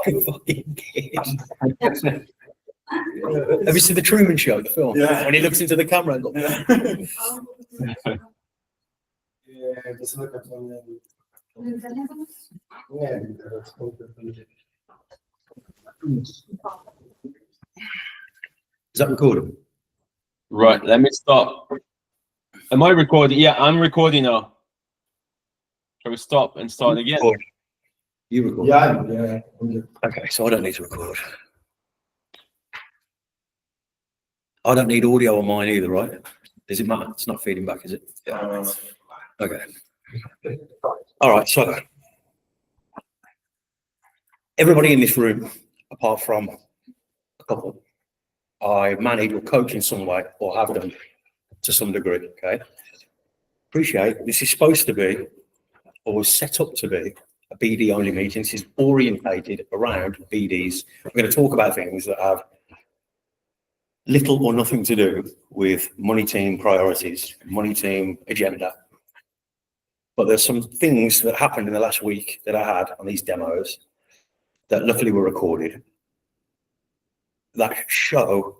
fucking kid. Have you seen the Truman Show, the film? Yeah. When he looks into the camera and goes, Yeah, just look at one. Yeah. is that recorded? Right, let me stop. Am I recording? Yeah, I'm recording now. Shall we stop and start again? You record? Yeah. Okay, so I don't need to record. I don't need audio on mine either, right? Does it matter? It's not feeding back, is it? Okay. All right, so everybody in this room, apart from a couple, I manage or coach in some way, or have done to some degree, okay? Appreciate this is supposed to be, or was set up to be, a BD only meeting. This is orientated around BDs. We're going to talk about things that have little or nothing to do with money team priorities, money team agenda. But there's some things that happened in the last week that I had on these demos that luckily were recorded that show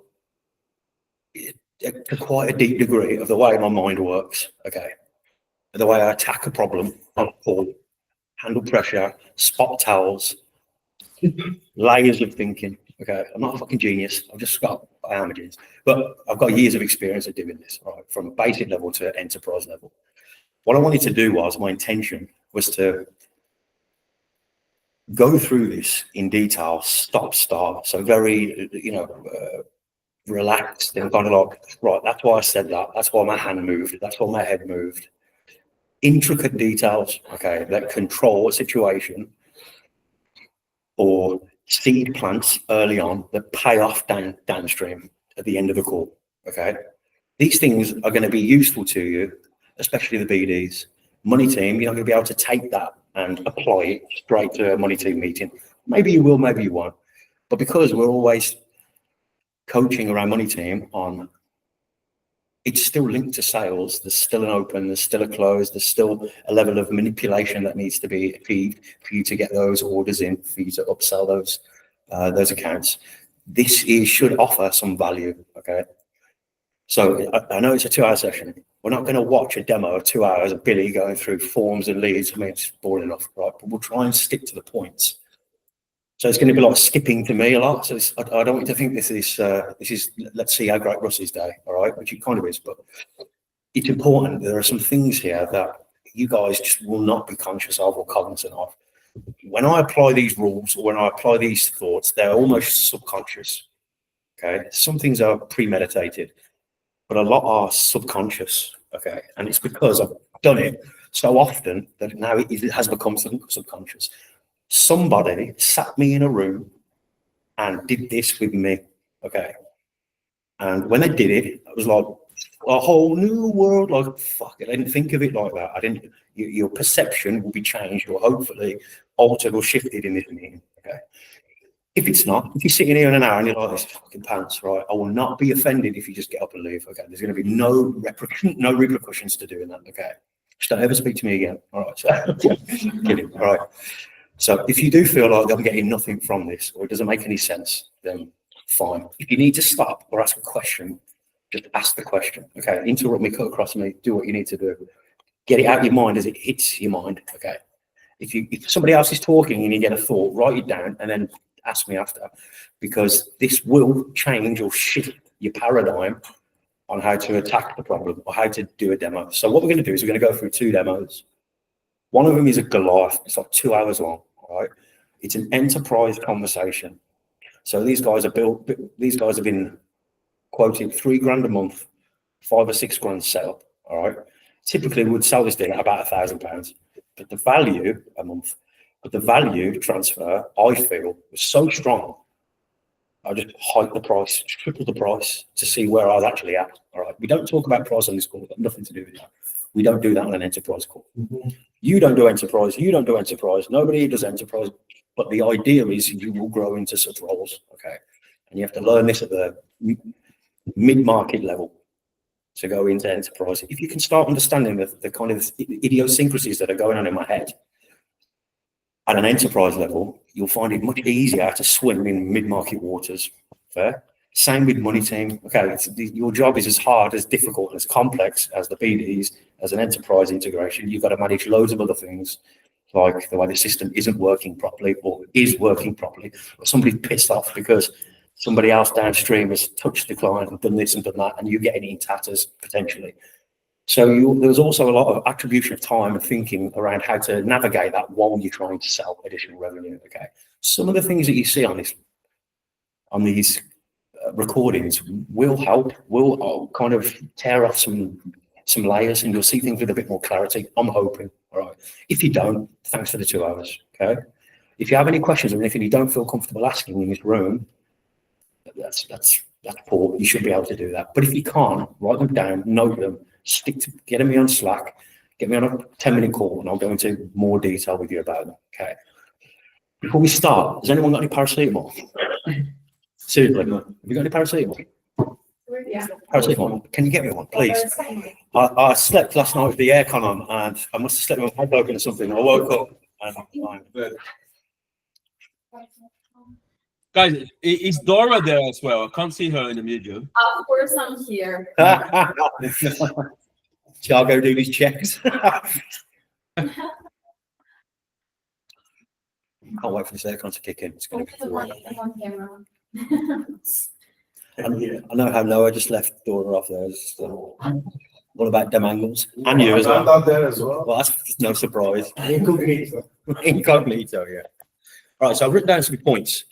to quite a deep degree of the way my mind works, okay? The way I attack a problem on a call, handle pressure, spot towels, layers of thinking, okay? I'm not a fucking genius. I am a genius, but I've got years of experience at doing this, right? From basic level to enterprise level. What I wanted to do my intention was to go through this in detail, stop, start. So very, relaxed and kind of like, right, that's why I said that. That's why my hand moved. That's why my head moved. Intricate details, okay, that control a situation or seed plants early on that pay off downstream at the end of the call, okay? These things are going to be useful to you, especially the BDs. Money team, you're not going to be able to take that and apply it straight to a money team meeting. Maybe you will, maybe you won't. But because we're always coaching around money team on, it's still linked to sales. There's still an open, there's still a close, there's still a level of manipulation that needs to be achieved for you to get those orders in, for you to upsell those accounts. This should offer some value, okay? So I know it's a 2-hour session. We're not going to watch a demo of 2 hours of Billy going through forms and leads. I mean, it's boring enough, right? But we'll try and stick to the points. So it's going to be like skipping to me a lot. So I don't want you to think this is let's see how great Russ is day, all right? Which it kind of is, but it's important. There are some things here that you guys just will not be conscious of or cognizant of. When I apply these rules or when I apply these thoughts, they're almost subconscious. Okay, some things are premeditated, but a lot are subconscious. Okay, and it's because I've done it so often that now it has become subconscious. Somebody sat me in a room and did this with me, okay? And when they did it, it was like a whole new world, like, fuck it, I didn't think of it like that. Your perception will be changed or hopefully altered or shifted in this meeting, okay? If it's not, if you're sitting here in an hour and you're like, this is fucking pants, right? I will not be offended if you just get up and leave, okay? There's going to be no repercussions to doing that, okay? Just don't ever speak to me again, all right? So, kidding, all right? So if you do feel like I'm getting nothing from this or it doesn't make any sense, then fine. If you need to stop or ask a question, just ask the question, okay? Interrupt me, cut across me, do what you need to do. Get it out of your mind as it hits your mind, okay? If somebody else is talking and you get a thought, write it down and then ask me after, because this will change or shift your paradigm on how to attack the problem or how to do a demo. So what we're going to do is we're going to go through 2 demos. One of them is a Goliath. It's like 2 hours long, all right? It's an enterprise conversation. So these guys have been quoting $3,000 a month, 5 or 6 grand setup, all right? Typically, we would sell this thing at about £1,000, but the value a month, but the value transfer, I feel, was so strong. I just hiked the price, tripled the price to see where I was actually at, all right? We don't talk about price on this call. We've got nothing to do with that. We don't do that on an enterprise call. You don't do enterprise. You don't do enterprise. Nobody does enterprise. But the idea is you will grow into such roles, okay? And you have to learn this at the mid-market level to go into enterprise. If you can start understanding the kind of idiosyncrasies that are going on in my head, At an enterprise level, you'll find it much easier to swim in mid-market waters. Fair. Same with money team. Okay, your job is as hard, as difficult, and as complex as the BDs, as an enterprise integration. You've got to manage loads of other things, like the way the system isn't working properly or is working properly, or somebody's pissed off because somebody else downstream has touched the client and done this and done that, and you get it in tatters potentially. So there's also a lot of attribution of time and thinking around how to navigate that while you're trying to sell additional revenue. Okay, some of the things that you see on these recordings will help. Will kind of tear off some layers, and you'll see things with a bit more clarity. I'm hoping. All right. If you don't, thanks for the 2 hours. Okay. If you have any questions or anything you don't feel comfortable asking in this room, that's poor. You should be able to do that. But if you can't, write them down, note them. Get me on Slack, get me on a 10-minute call, and I'll go into more detail with you about them. Okay. Before we start, has anyone got any paracetamol? Seriously, have you got any paracetamol? Yeah. Paracetamol. Can you get me one, please? I slept last night with the aircon on, and I must have slept with my head open or something. I woke up and Guys, is Dora there as well? I can't see her in the video. Of course, I'm here. Thiago do these checks. Can't wait for this aircon to kick in. It's going to be great. On camera. I know how Noah just left Dora off there. It's all about them angles. And you as I'm well. not there as well. Well, that's no surprise. Incognito. Incognito, yeah. All right, so I've written down some points.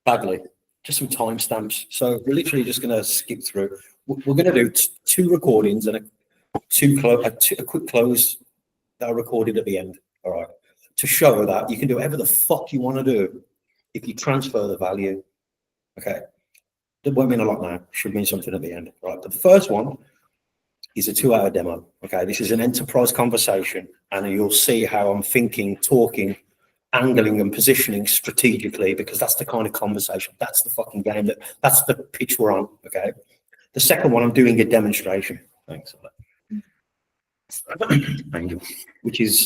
Badly, just some timestamps. So we're literally just going to skip through. We're going to do 2 recordings and a quick close that are recorded at the end. All right, to show that you can do whatever the fuck you want to do if you transfer the value. Okay, that won't mean a lot now. Should mean something at the end. All right, but the first one is a 2-hour demo. Okay, this is an enterprise conversation, and you'll see how I'm thinking, talking, angling and positioning strategically, because that's the kind of conversation, that's the fucking game, that's the pitch we're on. Okay. The second one, I'm doing a demonstration. Thanks. Thank you. Which is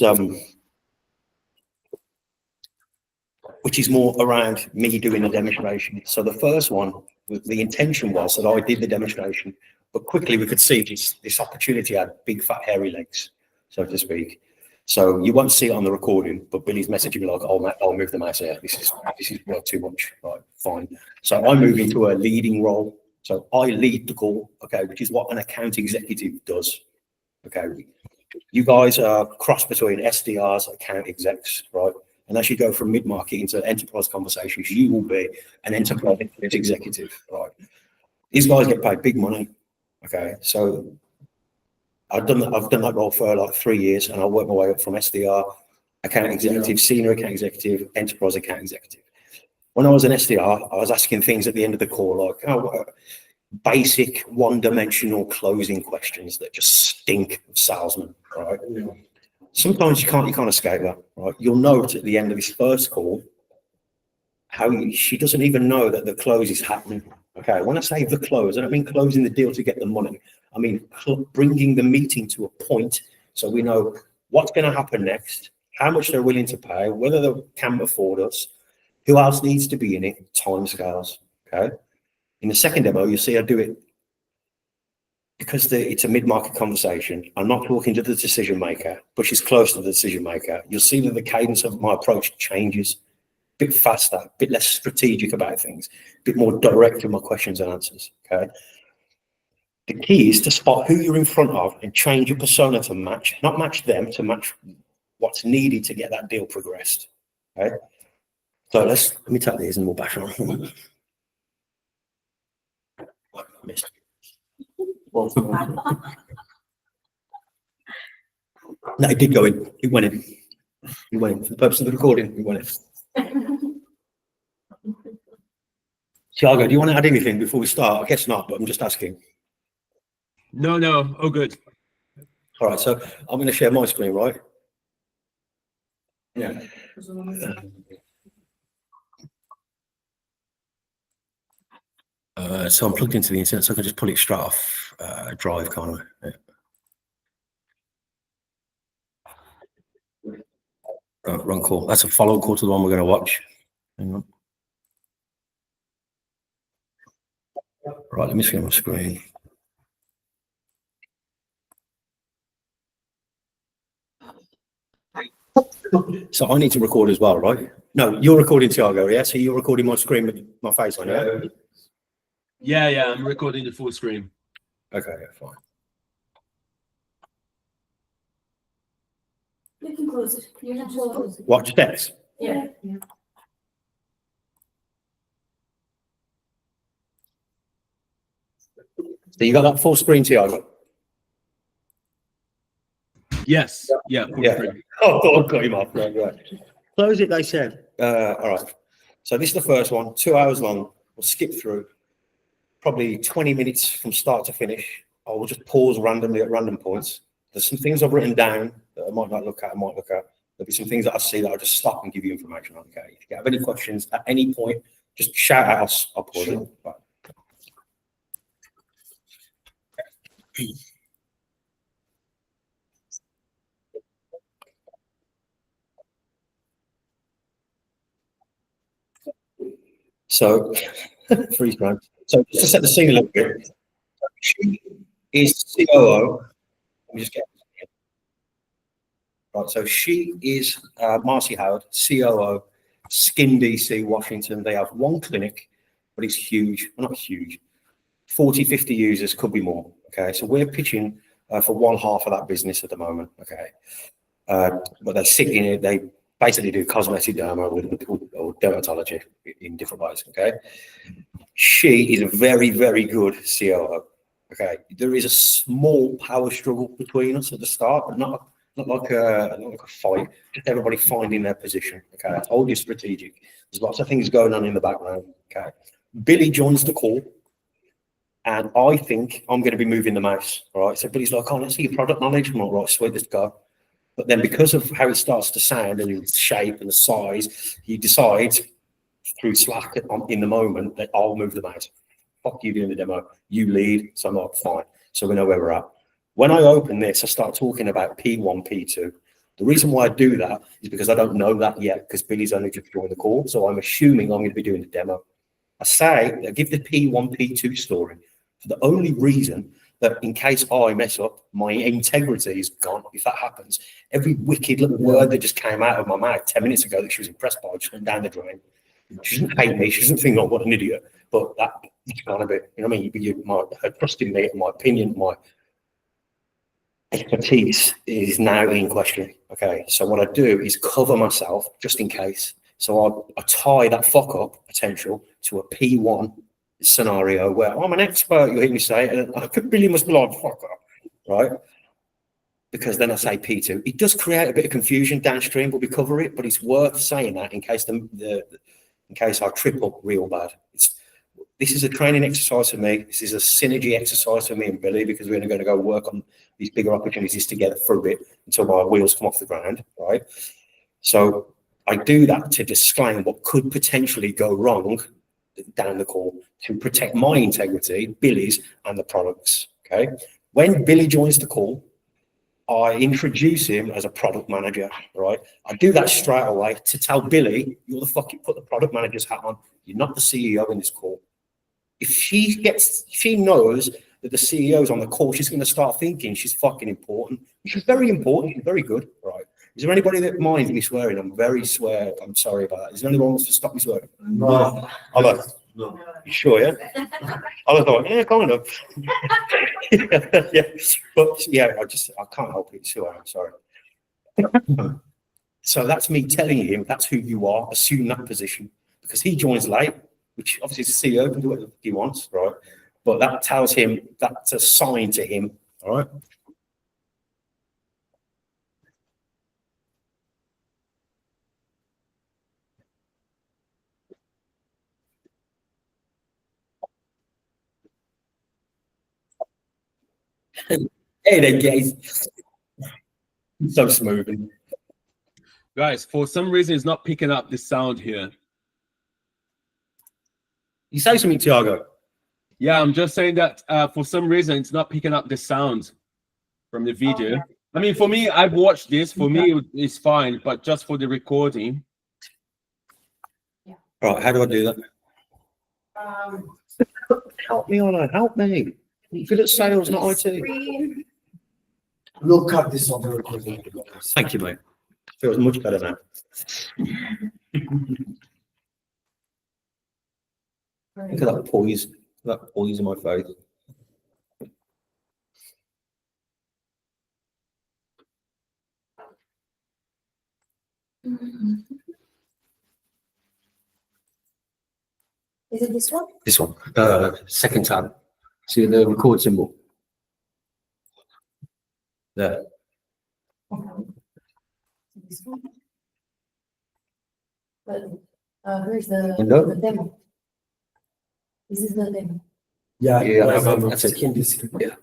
more around me doing a demonstration. So the first one, the intention was that I did the demonstration, but quickly we could see this opportunity had big fat hairy legs, so to speak. So you won't see it on the recording, but Billy's messaging me like, "Oh, I'll move the mouse here. This is well too much." Right, fine. So I move into a leading role. So I lead the call, okay, which is what an account executive does. Okay, you guys are cross between SDRs, account execs, right? And as you go from mid-market into enterprise conversations, you will be an enterprise executive, right? These guys get paid big money. Okay, so I've done that role for like 3 years, and I worked my way up from SDR, account executive, senior account executive, enterprise account executive. When I was an SDR, I was asking things at the end of the call like basic one-dimensional closing questions that just stink of salesmen, right? Sometimes you can't escape that, right? You'll note at the end of this first call how she doesn't even know that the close is happening. Okay, when I say the close, I don't mean closing the deal to get the money. I mean bringing the meeting to a point so we know what's going to happen next, how much they're willing to pay, whether they can afford us, who else needs to be in it, timescales. Okay. In the second demo, you see I do it because it's a mid-market conversation. I'm not talking to the decision maker, but she's close to the decision maker. You'll see that the cadence of my approach changes. A bit faster, a bit less strategic about things, a bit more direct in my questions and answers. Okay. The key is to spot who you're in front of and change your persona to match, not match them, to match what's needed to get that deal progressed. Okay. So let me take these and we'll back on. Missed. No, it did go in. It went in. It went in. For the purpose of the recording, it went in. Thiago, do you want to add anything before we start? I guess not, but I'm just asking. No, oh good. All right, so I'm going to share my screen, right? Yeah. So I'm plugged into the internet, so I can just pull it straight off Drive, kind of. Yeah. Wrong call. That's a follow call to the one we're going to watch. Hang on. Right, let me see on my screen. So I need to record as well, right? No, you're recording, Tiago, yeah? So you're recording my screen with my face on, yeah? Yeah, I'm recording the full screen. Okay, yeah, fine. You can close it. You can close it. Watch steps. Yeah. So you got that full screen, Tiago? Yes, yeah, full Yeah. screen. Oh, got him off. Right, right. Close it, they said. All right. So this is the first one, 2 hours long. We'll skip through. Probably 20 minutes from start to finish. I will just pause randomly at random points. There's some things I've written down that I might not look at, There'll be some things that I see that I'll just stop and give you information on. Okay. If you have any questions at any point, just shout at us. I'll pause it. Right. So, freeze frame. So just to set the scene a little bit, she is COO. Let me just get right. So she is Marcy Howard, COO, Skin DC, Washington. They have one clinic, but it's huge. Well, not huge. 40, 50 users, could be more. Okay. So we're pitching for one half of that business at the moment. Okay. But they sit in it. They basically do cosmetic derma or dermatology in different ways. Okay. She is a very, very good COO. Okay. There is a small power struggle between us at the start, but not like a fight. Just everybody finding their position. Okay. I told you strategic. There's lots of things going on in the background. Okay. Billy joins the call. And I think I'm going to be moving the mouse. All right. So Billy's like, oh, let's see your product knowledge. I'm like, right, sweet, let's go. But then because of how it starts to sound and its shape and the size, he decides through Slack in the moment that I'll move the mouse. Fuck you doing the demo. You lead. So I'm like, fine. So we know where we're at. When I open this, I start talking about P1, P2. The reason why I do that is because I don't know that yet because Billy's only just joined the call. So I'm assuming I'm going to be doing the demo. I give the P1, P2 story for the only reason that in case I mess up, my integrity is gone. If that happens, every wicked little word that just came out of my mouth 10 minutes ago that she was impressed by just went down the drain. She doesn't hate me. She doesn't think, oh, what an idiot. But it's gone a bit, you know what I mean? Her trust in me, my opinion, my expertise is now in question. Okay, so what I do is cover myself just in case. So I tie that fuck up potential to a P1 scenario where I'm an expert, you hear me say, and I really must be like, fuck up, right? Because then I say P2. It does create a bit of confusion downstream, but we cover it. But it's worth saying that in case in case I trip up real bad. This is a training exercise for me. This is a synergy exercise for me and Billy because we're going to go work on these bigger opportunities together for a bit until my wheels come off the ground, right? So I do that to disclaim what could potentially go wrong down the call to protect my integrity, Billy's, and the products. Okay. When Billy joins the call, I introduce him as a product manager. Right. I do that straight away to tell Billy, you're the fucking put the product manager's hat on. You're not the CEO in this call. If she knows that the CEO's on the call, she's going to start thinking she's fucking important. She's very important. She's very good. Right. Is there anybody that minds me swearing? I'm sorry about that. Is there anyone who wants to stop me swearing? No. No. You sure, yeah? I was like, yeah, kind of. Yeah. But yeah, I can't help it. Sure, I'm sorry. So that's me telling him that's who you are, assume that position. Because he joins late, which obviously the CEO can do whatever he wants, right? But that tells him, that's a sign to him, all right? Hey there, guys. So smooth. Guys, for some reason, it's not picking up the sound here. You say something, Tiago. Yeah, I'm just saying that for some reason, it's not picking up the sound from the video. I mean, for me, I've watched this. For me, it's fine, but just for the recording. Right, how do I do that? Help me, Honor, help me. You good at sales, not IT. Screen. We'll cut this on the recording. Thank you, mate. Feels much better now. Look at that poise, in my face. Is it this one? This one, second tab. See the record symbol? There. This one? But, where's the Window? demo? This is the demo. Yeah, Yeah, that's that's it. Yeah.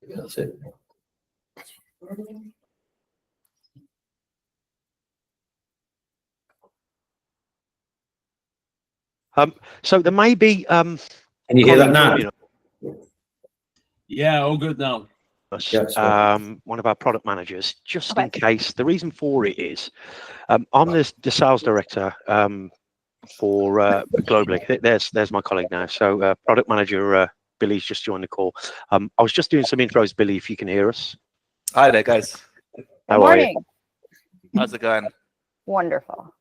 Yeah, that's it. So there may be Can you hear that now? joining Yeah, all good now. us, Yeah, sorry. one of our product managers, just in case. The reason for it is I'm the sales director for globally. There's my colleague now. So product manager Billy's just joined the call. I was just doing some intros, Billy, if you can hear us. Hi there, guys. How are you? Morning. How's it going? Wonderful.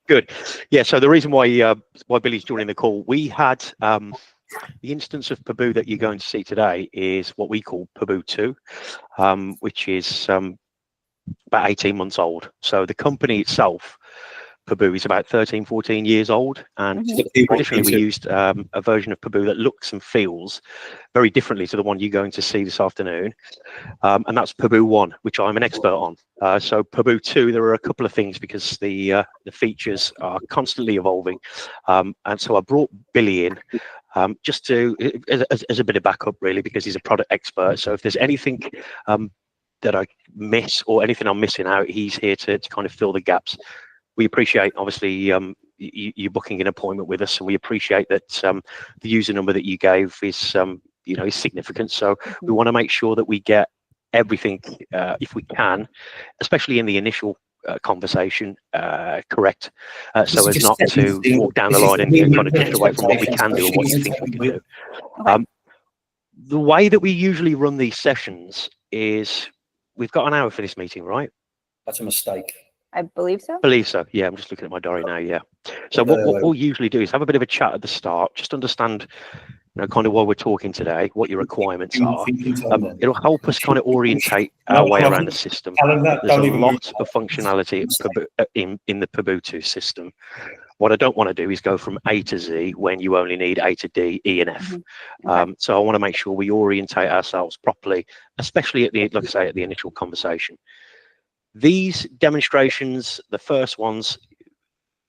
Good. Yeah. So the reason why Billy's joining the call, we had the instance of Paboo that you're going to see today is what we call Paboo 2, which is about 18 months old. So the company itself, Paboo, is about 13, 14 years old, and traditionally we used a version of Paboo that looks and feels very differently to the one you're going to see this afternoon, and that's Paboo 1, which I'm an expert on. So Paboo 2, there are a couple of things because the features are constantly evolving, and so I brought Billy in just to as a bit of backup, really, because he's a product expert. So if there's anything that I miss or anything I'm missing out, he's here to kind of fill the gaps. We appreciate, obviously, you booking an appointment with us, and we appreciate that the user number that you gave is, is significant. So we want to make sure that we get everything, if we can, especially in the initial conversation, correct, so as not to walk down the line and get kind of drift away from what we can do and what you think we can do. The way that we usually run these sessions is we've got an hour for this meeting, right? That's a mistake. I believe so. I believe so. Yeah, I'm just looking at my diary now. Yeah. So what we'll usually do is have a bit of a chat at the start, just understand, kind of why we're talking today, what your requirements are. It'll help us kind of orientate our way around the system. There's a lot of functionality in the Paboo 2 system. What I don't want to do is go from A to Z when you only need A to D, E, and F. So I want to make sure we orientate ourselves properly, especially at like I say, at the initial conversation. These demonstrations, the first ones,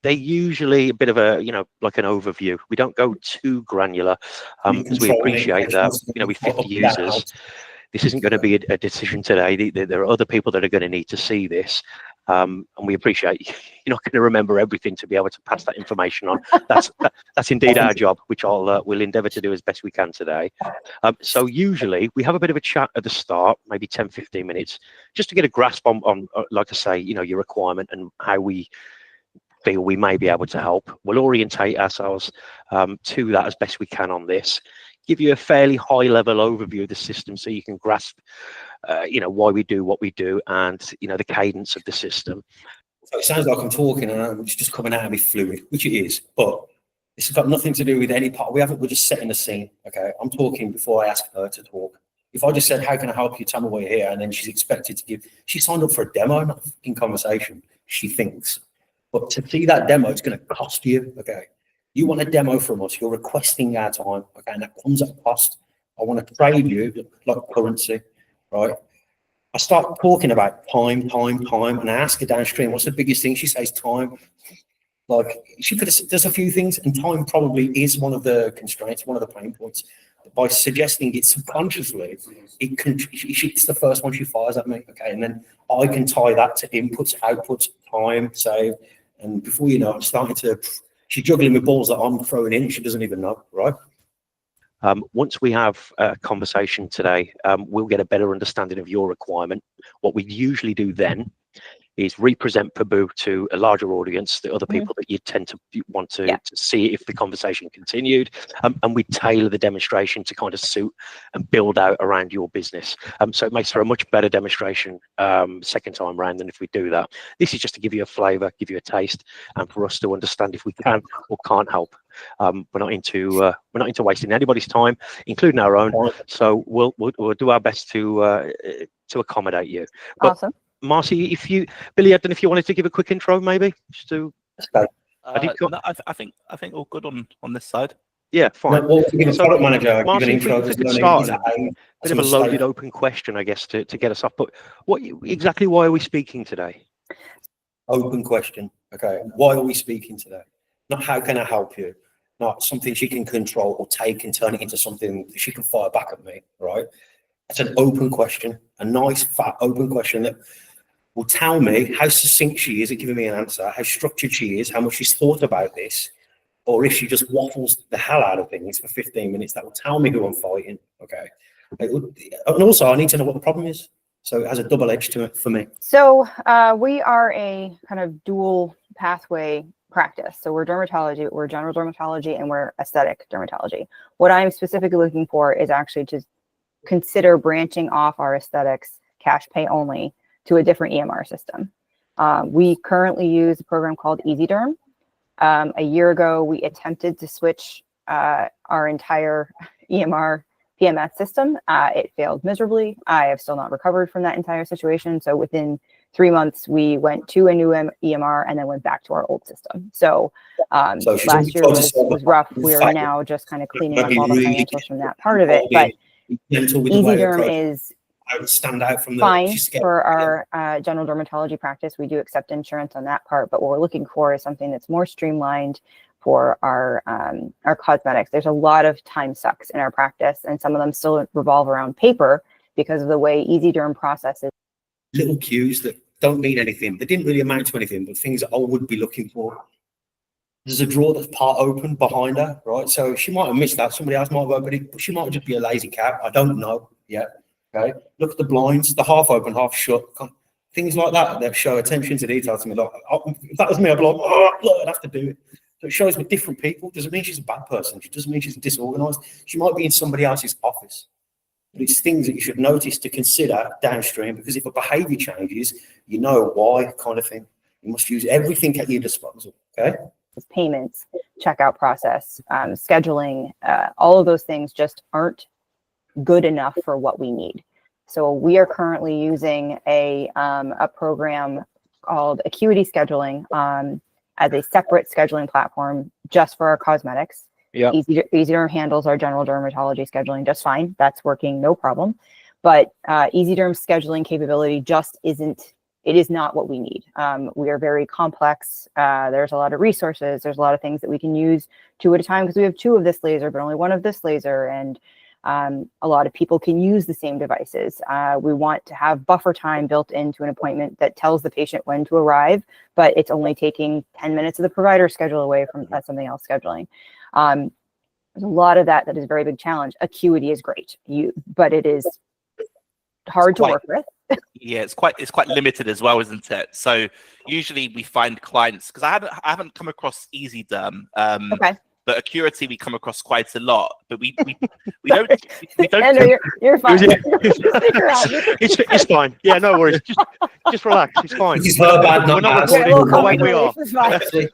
they're usually a bit of a, like an overview. We don't go too granular because we appreciate that, with 50 users, this isn't going to be a decision today. There are other people that are going to need to see this. And we appreciate you're not going to remember everything to be able to pass that information on. That's indeed our job, which we'll endeavour to do as best we can today. So usually we have a bit of a chat at the start, maybe 10, 15 minutes, just to get a grasp on like I say, your requirement and how we feel we may be able to help. We'll orientate ourselves to that as best we can on this. Give you a fairly high level overview of the system so you can grasp why we do what we do and the cadence of the system. So it sounds like I'm talking and it's just coming out of me fluid, which it is, but this has got nothing to do with any part. We're just setting the scene. Okay, I'm talking before I ask her to talk. If I just said, how can I help you, tell me why you're here, and then she's expected to she signed up for a demo, not a fucking conversation, she thinks. But to see that demo, it's going to cost you. Okay, you want a demo from us, you're requesting our time. Okay, and that comes at a cost. I want to trade you like currency, right? I start talking about time, and I ask her downstream, what's the biggest thing? She says time. Like, she could have, there's a few things, and time probably is one of the constraints, one of the pain points. By suggesting it subconsciously, it's the first one she fires at me, okay? And then I can tie that to inputs, outputs, time, save, And before you know it, she's juggling with balls that I'm throwing in. She doesn't even know, right? Once we have a conversation today, we'll get a better understanding of your requirement. What we usually do then is represent Paboo to a larger audience, the other people that you tend to want to see if the conversation continued, and we tailor the demonstration to kind of suit and build out around your business. So it makes for a much better demonstration second time round than if we do that. This is just to give you a flavour, give you a taste, and for us to understand if we can or can't help. We're not into wasting anybody's time, including our own. So we'll do our best to accommodate you. But Awesome. Marcy, Billy, I don't know if you wanted to give a quick intro, maybe, just to. No, I think all good on this side. Yeah, fine. Well, give a product manager, Marcy, give an if we intro. could start, bit of a loaded open question, I guess, to get us off. But exactly why are we speaking today? Open question. Okay. Why are we speaking today? Not how can I help you? Not something she can control or take and turn it into something that she can fire back at me, right? It's an open question, a nice, fat, open question that will tell me how succinct she is at giving me an answer, how structured she is, how much she's thought about this, or if she just waffles the hell out of things for 15 minutes, that will tell me who I'm fighting, okay? And also, I need to know what the problem is. So it has a double edge to it for me. So we are a kind of dual pathway practice. So we're dermatology, we're general dermatology, and we're aesthetic dermatology. What I'm specifically looking for is actually to consider branching off our aesthetics cash pay only to a different EMR system. We currently use a program called EasyDerm. A year ago, we attempted to switch our entire EMR PMS system. It failed miserably. I have still not recovered from that entire situation. So within 3 months, we went to a new EMR and then went back to our old system. So last year was rough. We are now just kind of cleaning up all the financials from that part of it. But EasyDerm is I would stand out from fine for our general dermatology practice. We do accept insurance on that part, but what we're looking for is something that's more streamlined for our cosmetics. There's a lot of time sucks in our practice, and some of them still revolve around paper because of the way EasyDerm processes. Little cues that don't mean anything. They didn't really amount to anything, but things that I would be looking for. There's a drawer that's part open behind her, right? So she might have missed that. Somebody else might have opened it, but she might just be a lazy cat. I don't know yet. Okay. Look at the blinds, the half open, half shut. Things like that show attention to detail to me. Like, if that was me, I'd be like, oh, look, I'd have to do it. So it shows me different people. Doesn't mean she's a bad person. It doesn't mean she's disorganized. She might be in somebody else's office. But it's things that you should notice to consider downstream, because if a behavior changes, you know why, kind of thing. You must use everything at your disposal. Okay. Payments, checkout process, scheduling, all of those things just aren't good enough for what we need. So we are currently using a program called Acuity Scheduling as a separate scheduling platform just for our cosmetics. Yeah. EasyDerm handles our general dermatology scheduling just fine. That's working, no problem. But EasyDerm's scheduling capability just isn't. It is not what we need. We are very complex. There's a lot of resources. There's a lot of things that we can use 2 at a time because we have 2 of this laser, but only 1 of this laser. And a lot of people can use the same devices. We want to have buffer time built into an appointment that tells the patient when to arrive, but it's only taking 10 minutes of the provider schedule away from something else scheduling. There's a lot of that is a very big challenge. Acuity is great, but it is hard to work with. Yeah, it's quite limited as well, isn't it? So usually we find clients, because I haven't come across EasyDerm. Okay. But Acuity we come across quite a lot, but we don't. No, you're fine. It's fine. Yeah, no worries. Just relax. It's fine. This is her bad, not ours. The way we are.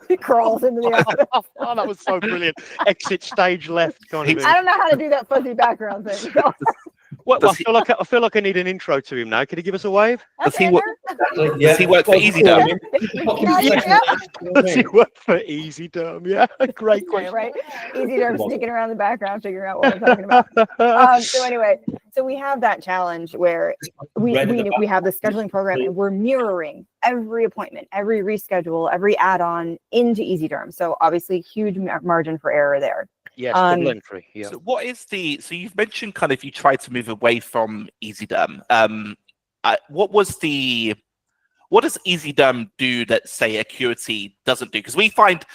He crawls into the office. Oh, that was so brilliant. Exit stage left kind of thing. I don't know how to do that fuzzy background thing. Well, I feel like I need an intro to him now. Could he give us a wave? Does he work for EasyDerm? Does he work for EasyDerm? Yeah, great question. Right, EasyDerm sneaking around the background, figuring out what we're talking about. So anyway, so we have that challenge where we have the scheduling program and we're mirroring every appointment, every reschedule, every add-on into EasyDerm. So obviously, huge margin for error there. Yes, double entry. Yeah. So what is so you've mentioned kind of you tried to move away from EasyDerm. What was the what does EasyDerm do that, say, Acuity doesn't do? Because we find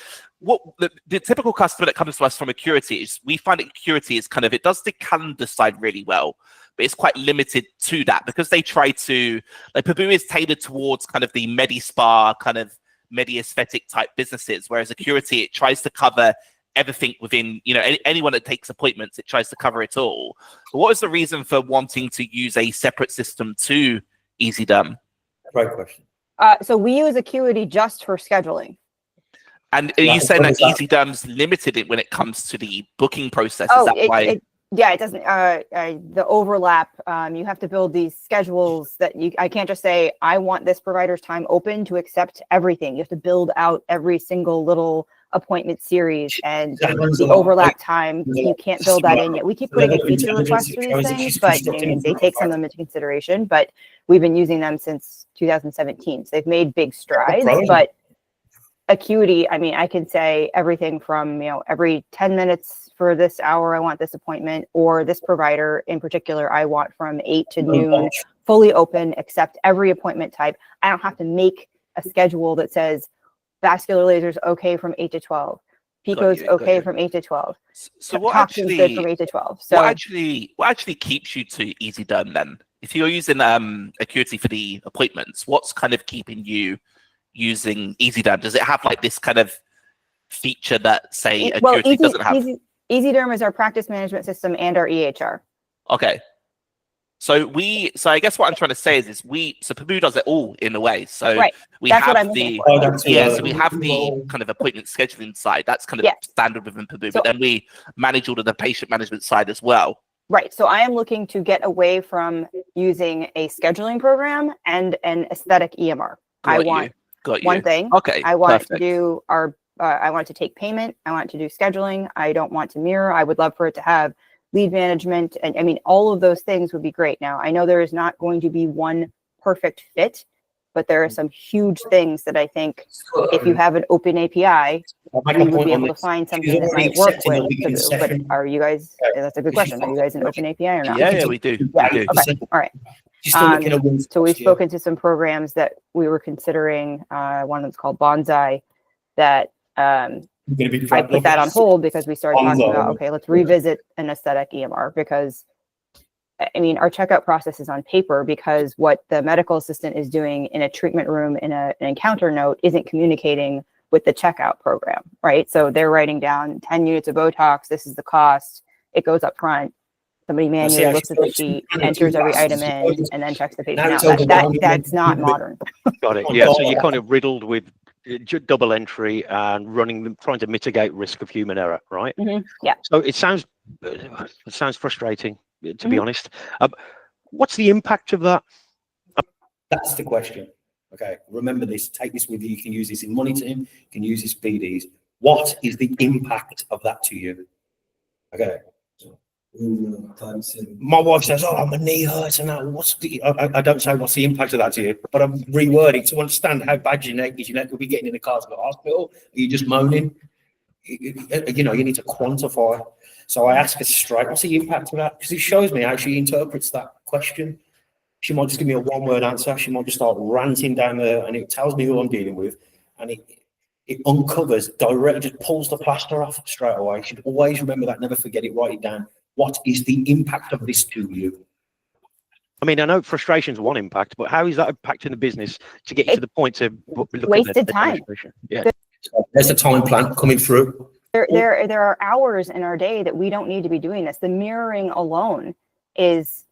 what the typical customer that comes to us from Acuity is, we find Acuity is kind of, it does the calendar side really well, but it's quite limited to that because they try to, like, Paboo is tailored towards kind of the Medi-Spa, kind of Medi-aesthetic type businesses, whereas Acuity, it tries to cover everything within, you know, anyone that takes appointments, it tries to cover it all. But what is the reason for wanting to use a separate system to EasyDerm? Great question. So we use Acuity just for scheduling. And are you saying that EasyDerm's limited it when it comes to the booking process? Is that why? Yeah, it doesn't. The overlap. You have to build these schedules that I can't just say I want this provider's time open to accept everything. You have to build out every single little appointment series and the overlap time. You can't build that in yet. We keep putting in feature requests for these things, but they take some of them into consideration. But we've been using them since 2017, so they've made big strides. But Acuity, I mean, I can say everything from, you know, every 10 minutes for this hour, I want this appointment, or this provider in particular, I want from 8 to noon, fully open, accept every appointment type. I don't have to make a schedule that says vascular lasers okay from 8 to 12. Pico's okay from 8 to 12. So what Toxins good from 8 to 12. So what actually keeps you to EasyDerm then? If you're using Acuity for the appointments, what's kind of keeping you using EasyDerm? Does it have like this kind of feature that, say, Acuity doesn't have? EasyDerm is our practice management system and our EHR. Okay. So I guess what I'm trying to say is so Paboo does it all in a way. So right. we That's have what I'm the for. So we have the kind of appointment scheduling side. That's kind of standard within Paboo, but then we manage all of the patient management side as well. Right. So I am looking to get away from using a scheduling program and an aesthetic EMR. I want one thing. Okay. I want perfect. to do I want to take payment. I want to do scheduling. I don't want to mirror. I would love for it to have lead management. And I mean, all of those things would be great. Now, I know there is not going to be one perfect fit, but there are some huge things that I think if you have an open API, we would be able to find something that might work with Paboo. But are you guys, that's a good question. Are you guys an open API or not? Yeah, we do. Yeah, We do. okay. All right. So we've spoken to some programs that we were considering. One that's called Bonsai that I put that on hold because we started talking about, okay, let's revisit an aesthetic EMR, because I mean, our checkout process is on paper because what the medical assistant is doing in a treatment room in an encounter note isn't communicating with the checkout program, right? So they're writing down 10 units of Botox, this is the cost, it goes up front. Somebody manually looks at the sheet, enters every item in, and then checks the patient out. That's not modern. Got it. Yeah. So you're kind of riddled with double entry and trying to mitigate risk of human error, right? Mm-hmm. Yeah. So it sounds frustrating, to be honest. What's the impact of that? That's the question. Okay, remember this. Take this with you. You can use this in money team. You can use this BDs. What is the impact of that to you? Okay. My wife says, "Oh, my knee hurts," and that. What's the? I don't say what's the impact of that to you, but I'm rewording to understand how bad your neck is. Your neck could be getting in the car to the hospital. Are you just moaning? You know, you need to quantify. So I ask her straight, "What's the impact of that?" Because it shows me how she interprets that question. She might just give me a one-word answer. She might just start ranting down there, and it tells me who I'm dealing with, and it uncovers directly, just pulls the plaster off straight away. You should always remember that. Never forget it. Write it down. What is the impact of this to you? I mean, I know frustration is one impact, but how is that impacting the business to get you to the point to look wasted at the time? Yeah. So there's the time plan coming through. There are hours in our day that we don't need to be doing this. The mirroring alone is,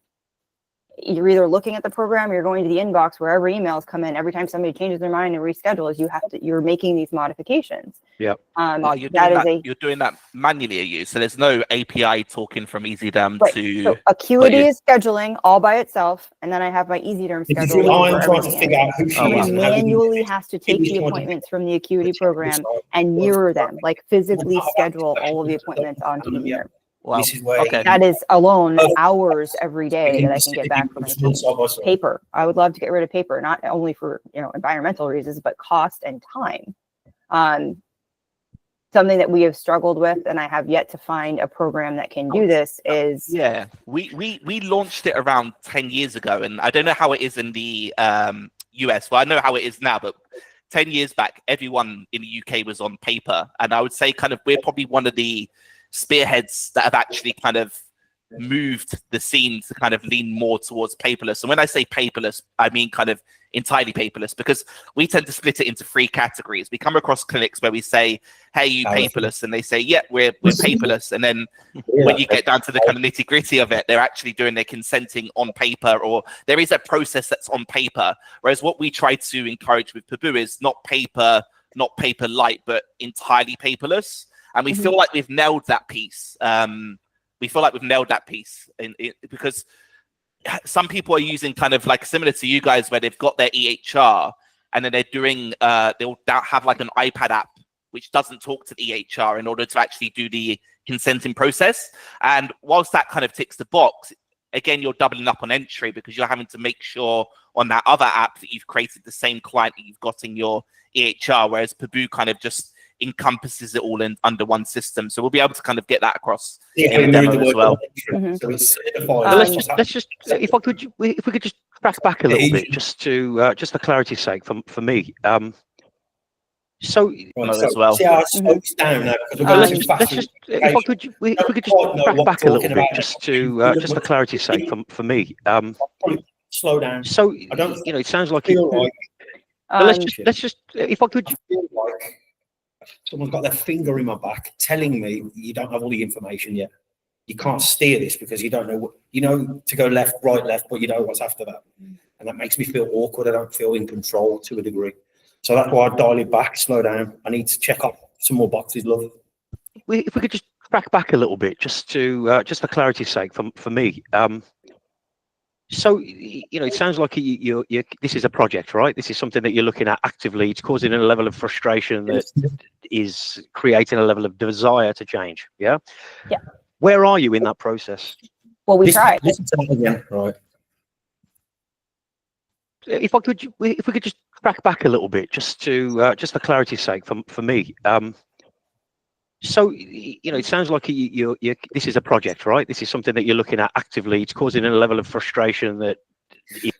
you're either looking at the program, you're going to the inbox wherever emails come in. Every time somebody changes their mind and reschedules, you're making these modifications. Yeah. You're doing that manually, are you? So there's no API talking from EasyDerm to. So Acuity is scheduling all by itself, and then I have my EasyDerm schedule. I'm trying to figure out who she is. And manually has to take the appointments from the Acuity program and mirror them, like physically schedule all of the appointments onto the mirror. Wow. This is where That is alone hours every day that I can get back from my team. Paper. I would love to get rid of paper, not only for environmental reasons, but cost and time. Something that we have struggled with, and I have yet to find a program that can do this, is we launched it around 10 years ago, and I don't know how it is in the US. Well, I know how it is now, but 10 years back, everyone in the UK was on paper. And I would say kind of we're probably one of the spearheads that have actually kind of moved the scene to kind of lean more towards paperless. And when I say paperless, I mean kind of entirely paperless, because we tend to split it into 3 categories. We come across clinics where we say, hey, you paperless? And they say, yeah, we're paperless. And then when you get down to the kind of nitty gritty of it, they're actually doing their consenting on paper, or there is a process that's on paper. Whereas what we try to encourage with Paboo is not paper light, but entirely paperless. And we feel like we've nailed that piece. Because some people are using kind of like similar to you guys, where they've got their EHR and then they're doing, they'll have like an iPad app which doesn't talk to the EHR in order to actually do the consenting process. And whilst that kind of ticks the box, again, you're doubling up on entry because you're having to make sure on that other app that you've created the same client that you've got in your EHR, whereas Paboo kind of just encompasses it all in under one system. So we'll be able to kind of get that across in the demo as well. So it's let's just if we could just track back a little bit, just for clarity's sake, for me. So as well. See how it slopes down now, because we're going too fast. if we could just track back a little bit, just for clarity's sake, for me. Slow down. So I don't, it sounds like feel like, let's just if I could. I feel like someone's got their finger in my back telling me you don't have all the information yet. You can't steer this because you don't know what, to go left, right, left, but you know what's after that. And that makes me feel awkward. I don't feel in control to a degree. So that's why I dial it back, slow down. I need to check off some more boxes, love. If we could just track back a little bit, just for clarity's sake, for me. So it sounds like you this is a project, right? This is something that you're looking at actively. It's causing a level of frustration that is creating a level of desire to change. Yeah. Yeah. Where are you in that process? Well, we tried. Listen to that again, right? If we could just track back a little bit, just for clarity's sake, for me. So it sounds like you this is a project, right? This is something that you're looking at actively. It's causing a level of frustration that.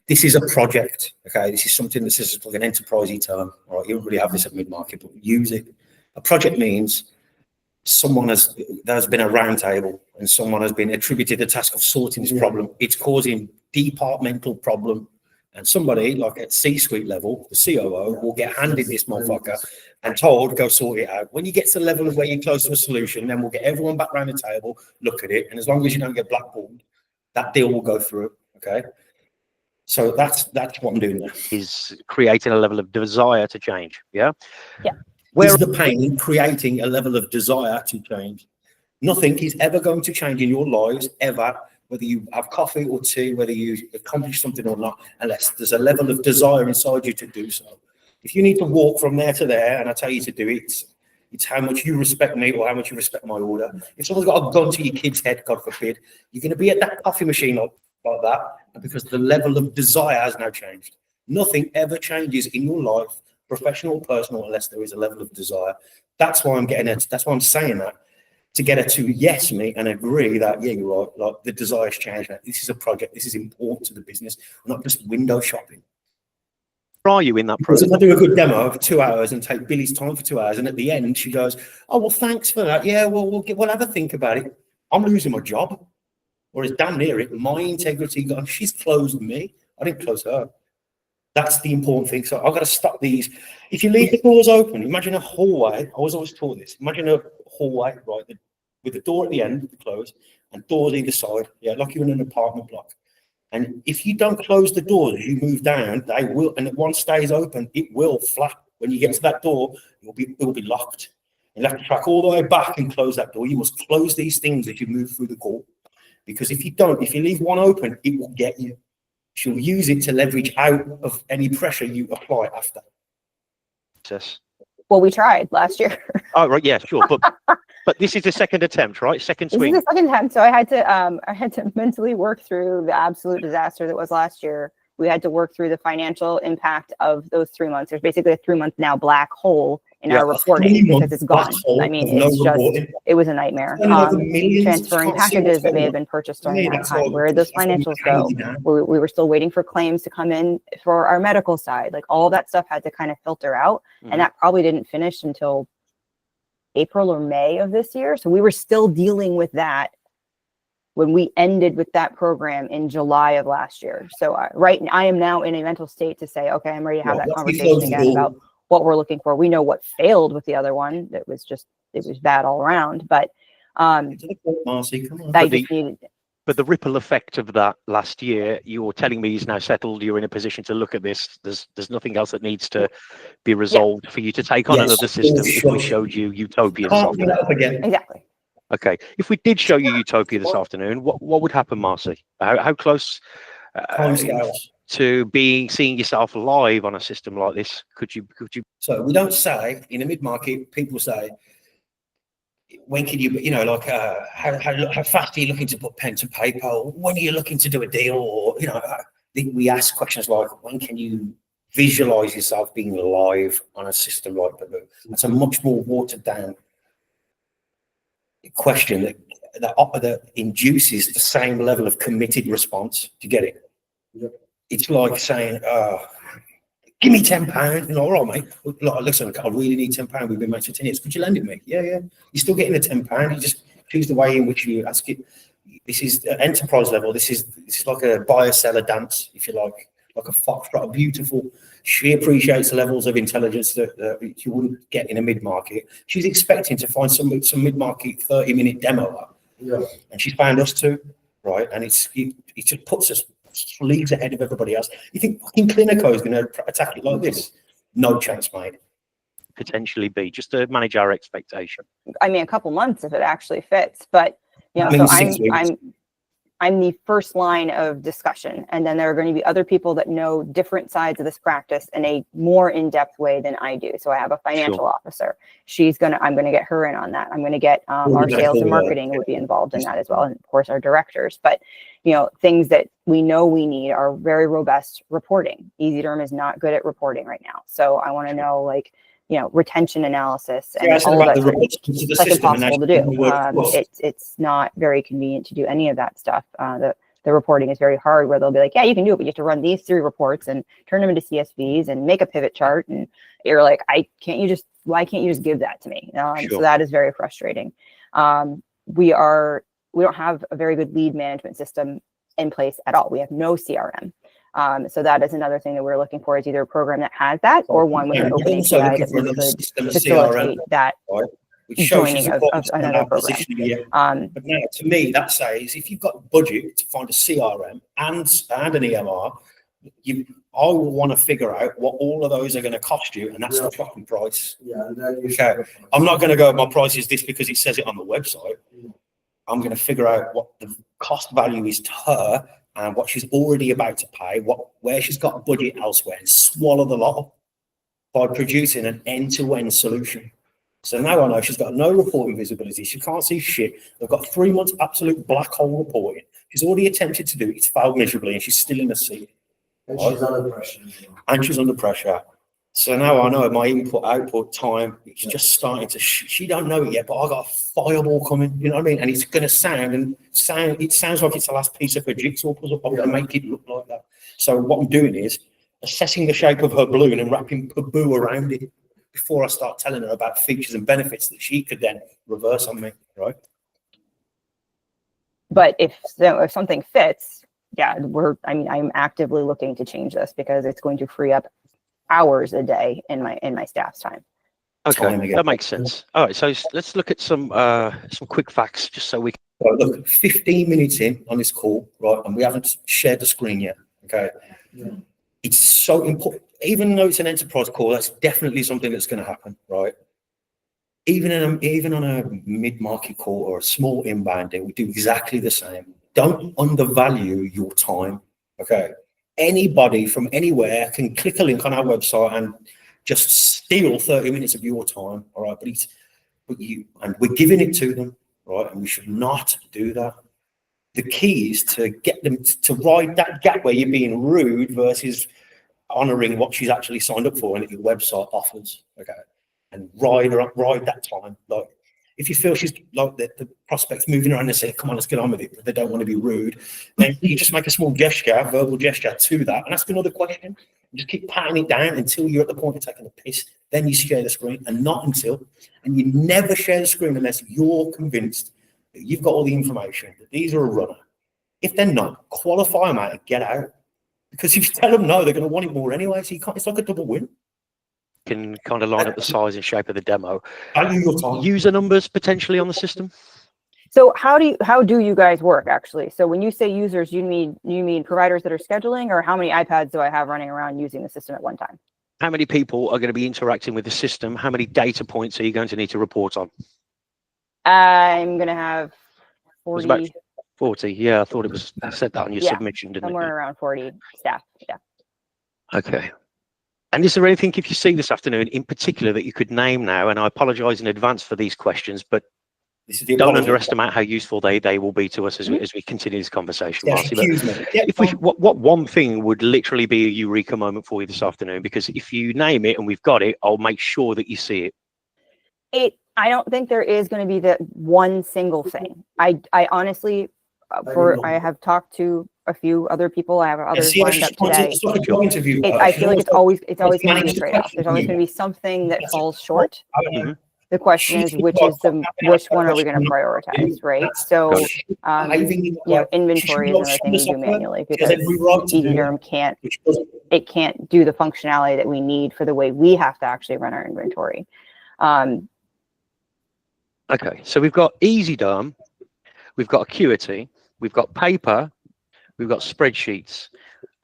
This is a project, okay? This is something that's just like an enterprisey term, right? You don't really have this at mid-market, but use it. A project means there's been a round table and someone has been attributed the task of sorting this problem. It's causing departmental problem. And somebody like at C-suite level, the COO, will get handed this motherfucker and told, go sort it out. When you get to the level of where you're close to a solution, then we'll get everyone back around the table, look at it. And as long as you don't get blackballed, that deal will go through, okay? So that's what I'm doing there. Is creating a level of desire to change, yeah? Yeah. Where is the pain in creating a level of desire to change? Nothing is ever going to change in your lives, ever, whether you have coffee or tea, whether you accomplish something or not, unless there's a level of desire inside you to do so. If you need to walk from there to there and I tell you to do it, it's how much you respect me or how much you respect my order. If someone's got a gun to your kid's head, God forbid, you're going to be at that coffee machine like that, because the level of desire has now changed. Nothing ever changes in your life, professional or personal, unless there is a level of desire. That's why I'm getting it. That's why I'm saying that. To get her to yes me and agree that, yeah, you're right, like the desire's changed. This is a project, this is important to the business. We're not just window shopping. Where are you in that process? If I do a good demo of 2 hours and take Billy's time for 2 hours, and at the end she goes, oh, well, thanks for that. Yeah, well, we'll have a think about it. I'm losing my job. Or it's damn near it. My integrity gone. She's closed me. I didn't close her. That's the important thing. So I've got to stop these. If you leave the doors open, imagine a hallway. I was always taught this. Imagine a hallway, right, with the door at the end closed and doors either side. Yeah, like you're in an apartment block. And if you don't close the doors as you move down, they will. And if one stays open, it will flap. When you get to that door, it will be locked. You'll have to track all the way back and close that door. You must close these things as you move through the call. Because if you don't, if you leave one open, it will get you. She'll use it to leverage out of any pressure you apply after. Yes. Well, we tried last year. Oh, right, yeah, sure. But this is the second attempt, right? Second swing. This is the second attempt. So I had to mentally work through the absolute disaster that was last year. We had to work through the financial impact of those 3 months. There's basically a 3-month now black hole in Yeah. our reporting because it's gone. I mean, it's just, reporting. it was a nightmare. Spending over millions Transferring to try to see what's packages that may going have on. been purchased To me, during that that's time. all- Where did those that's what financials hangs go? me down. We were still waiting for claims to come in for our medical side. Like all that stuff had to kind of filter out. Mhm. And that probably didn't finish until April or May of this year. So we were still dealing with that when we ended with that program in July of last year. So I am now in a mental state to say, okay, I'm ready to have Right, that once we conversation close the again door- about what we're looking for. We know what failed with the other one. It was bad all around. But Get to the point, Marcy, come on. I the- just needed, But the ripple effect of that last year, you're telling me is now settled. You're in a position to look at this. There's nothing else that needs to be resolved for you to take on Yes, another system if we sure. showed you Utopia this Can't bring afternoon. that up again. exactly. Okay. If we did show you Utopia this afternoon, what would happen, Marcy? How close Timescales. to seeing yourself live on a system like this could you? So we don't say in the mid-market, people say, when can you, like, how fast are you looking to put pen to paper? Or when are you looking to do a deal? Or, we ask questions like, when can you visualize yourself being live on a system like Baboo? That's a much more watered down question that induces the same level of committed response. Do you get it? Yep. It's like saying, give me £10. All right, mate. Look, listen, I really need £10. We've been mates for 10 years. Could you lend it me? Yeah. You're still getting the £10. You just choose the way in which you ask it. This is at enterprise level. This is like a buyer-seller dance, if you like a foxtrot, beautiful. She appreciates the levels of intelligence that you wouldn't get in a mid-market. She's expecting to find some mid-market 30-minute demo, Yeah. and she's found us too, right? And it just puts us leagues ahead of everybody else. You think fucking Clinico is going to attack it like this? No chance, mate. Potentially be just to manage our expectation. I mean, a couple months if it actually fits, but That so means 6 weeks. I'm the first line of discussion, and then there are going to be other people that know different sides of this practice in a more in-depth way than I do. So I have a financial officer. I'm going to get her in on that. I'm going to get our sales and marketing would be involved in that as well, and of course our directors. But things that we know we need are very robust reporting. EasyDerm is not good at reporting right now, so I want to know retention analysis and all of that. It's like impossible to do. It's not very convenient to do any of that stuff. The reporting is very hard, where they'll be like, yeah, you can do it, but you have to run these 3 reports and turn them into CSVs and make a pivot chart. And you're like, why can't you just give that to me? Sure. So that is very frustrating. We don't have a very good lead management system in place at all. We have no CRM. So that is another thing that we're looking for, is either a program that has that or one with an open Also API looking that for we another could system of facilitate CRM, that right? Which shows joining she's of important to another our program. position here. But now, to me, that says if you've got budget to find a CRM and an EMR, I will want to figure out what all of those are going to cost you, and that's the fucking price. Yeah. And then Okay. I'm not going to go, my price is this because it says it on the website. I'm going to figure out what the cost value is to her and what she's already about to pay, where she's got budget elsewhere, and swallow the lot by producing an end-to-end solution. So now I know she's got no reporting visibility. She can't see shit. They've got 3 months absolute black hole reporting. She's already attempted to do it. It's failed miserably, and she's still in the seat. and she's under pressure. And she's under pressure. So now I know my input-output time, it's just starting to, she don't know it yet, but I got a fireball coming, you know what I mean? And it's going to it sounds like it's the last piece of her jigsaw puzzle. I'm going to make it look like that. So what I'm doing is assessing the shape of her balloon and wrapping Baboo around it before I start telling her about features and benefits that she could then reverse on me, right? But if something fits, I'm actively looking to change this because it's going to free up hours a day in my staff's time. Okay, that makes sense. All right, so let's look at some quick facts, just so we can. So look, 15 minutes in on this call, right, and we haven't shared the screen yet. Okay, it's so important. Even though it's an enterprise call, that's definitely something that's going to happen, right? Even on a mid-market call or a small inbound deal, we do exactly the same. Don't undervalue your time. Okay, anybody from anywhere can click a link on our website and just steal 30 minutes of your time. All right, but we're giving it to them, right? And we should not do that. The key is to get them to ride that gap where you're being rude versus honoring what she's actually signed up for and that your website offers. Okay. and ride that time. Like, if you feel she's like the prospect's moving around and say, come on, let's get on with it, but they don't want to be rude, then you just make a small gesture, verbal gesture to that, and ask another question. And just keep patting it down until you're at the point of taking a piss. Then you share the screen, and not until. And you never share the screen unless you're convinced that you've got all the information, that these are a runner. If they're not, qualify them out and get out. Because if you tell them no, they're going to want it more anyway. So you can't, it's like a double win. Can kind of line up the size and shape of the demo. Value your time. User numbers potentially on the system. So how do you guys work actually? So when you say users, you mean providers that are scheduling, or how many iPads do I have running around using the system at one time? How many people are going to be interacting with the system? How many data points are you going to need to report on? I'm going to have 40, 40. Yeah, I thought it was, I said that on your Yeah, submission, didn't somewhere it? around 40 staff. Yeah. Okay. And is there anything, if you see this afternoon in particular, that you could name now? And I apologize in advance for these questions, but This is the don't apology. underestimate how useful they will be to us as we continue this conversation, Yeah, Marcy. But excuse me. Yeah, if we, what one thing would literally be a eureka moment for you this afternoon? Because if you name it and we've got it, I'll make sure that you see it. I don't think there is going to be the one single thing. I honestly, I have talked to a few other people. I have others lined up today. It's like a job interview. I feel like it's always going to be a manage the trade-off. question There's always for going to be something that falls short. Mhm. The question is, which one are we going to prioritize, right? So, inventory is another thing we do manually because EasyDerm can't do the functionality that we need for the way we have to actually run our inventory. Okay, so we've got EasyDerm, we've got Acuity, we've got Paper, we've got spreadsheets.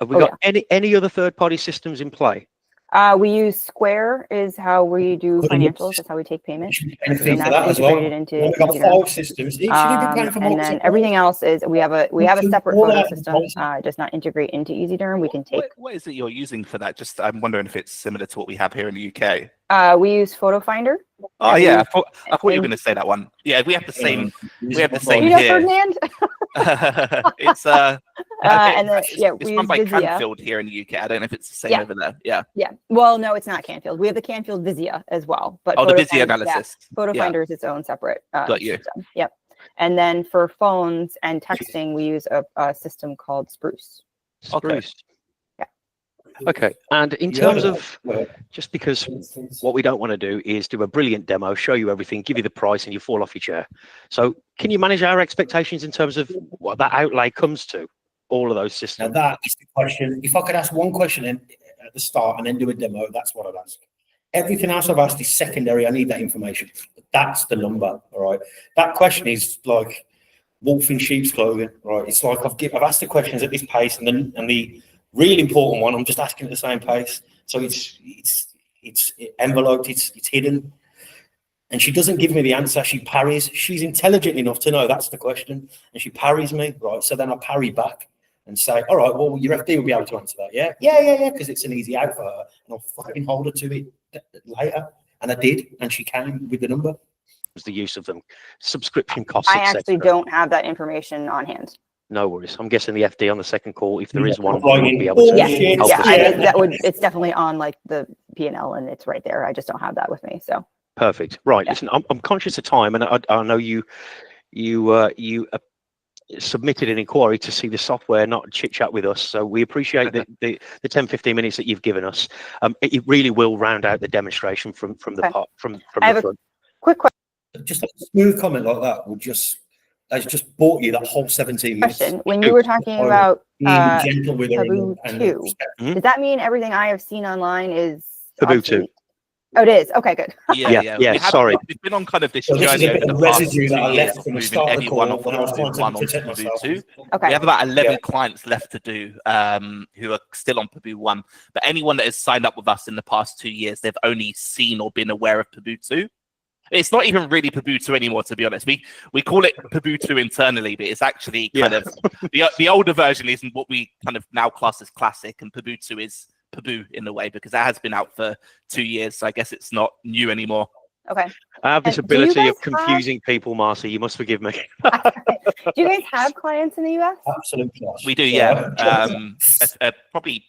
Have we got any other third-party systems in play? We use Square is how we do financials. That's how we take payments. Anything And for that's that as well. integrated into We've got EasyDerm. 5 systems. Each should be paying for And then multiple. everything else is we have a separate All photo that system. It does not integrate into EasyDerm. We can take. What is it you're using for that? Just I'm wondering if it's similar to what we have here in the UK. We use Photo Finder. Oh And yeah, we- I thought you were and- going to say that one. Yeah, we have the same. We have the Do same you know here. Ferdinand? It's And then it's we run use by Vizia. Canfield here in the UK. I don't know if it's the same Yeah. over there. Yeah. Yeah. Well, no, it's not Canfield. We have the Canfield Vizia as well. But Oh, the Photo Vizia Finder- analysis. Photo Yeah. Finder is its own separate Got you. system. Yep. And then for phones and texting, we use a system called Spruce. Okay. Spruce. Okay, and in Yeah. terms of, just because what we don't want to do is do a brilliant demo, show you everything, give you the price, and you fall off your chair. So can you manage our expectations in terms of what that outlay comes to, all of those Now systems? that is the question. If I could ask one question at the start and then do a demo, that's what I'd ask. Everything else I've asked is secondary. I need that information. That's the number, all right? That question is like wolf in sheep's clothing, right? It's like I've asked the questions at this pace, and the real important one, I'm just asking at the same pace. So it's enveloped, it's hidden. And she doesn't give me the answer. She parries. She's intelligent enough to know that's the question. And she parries me, right? So then I parry back and say, all right, well, your FD will be able to answer that. Yeah, because it's an easy out for her. And I'll fucking hold her to it later. And I did. And she came with the number. Was the use of them, subscription costs, I actually etc. don't have that information on hand. No worries. I'm guessing the FD on the second call, if there is one, Well, will be able to Yeah, Bullshit. help yeah, us. Yeah. it's definitely on like the P&L and it's right there. I just don't have that with me. So Perfect. Right. Yeah. Listen, I'm conscious of time, and I know you submitted an inquiry to see the software, not chit chat with us. So we appreciate the 10-15 minutes that you've given us. It really will round out the demonstration from the Okay. part from I have the a- front. quick Just a smooth comment like that has just bought you that whole 17 minutes. question. When you were talking about, Being gentle with her Taboo and 2. respectful. does that mean everything I have seen online is Taboo obsolete? Oh, it is. Okay, good. Yeah, We have- sorry. We've been on kind of this So this is journey a over bit the of past residue 2 that I years, left from the moving start of the everyone call off when I was trying Paboo 1 to onto protect Paboo myself. 2. Okay. We have about 11 Yeah. clients left to do who are still on Paboo 1. But anyone that has signed up with us in the past 2 years, they've only seen or been aware of Paboo 2. It's not even really Paboo 2 anymore, to be honest. We call it Paboo 2 internally, but it's actually kind of the older version isn't what we kind of now class as classic, and Paboo 2 is Paboo in a way because that has been out for 2 years. So I guess it's not new anymore. Okay. I have this And do you ability of guys have- confusing people, Marcy. You must forgive me. Do you guys have clients in the US? Absolute class. We do, yeah. Probably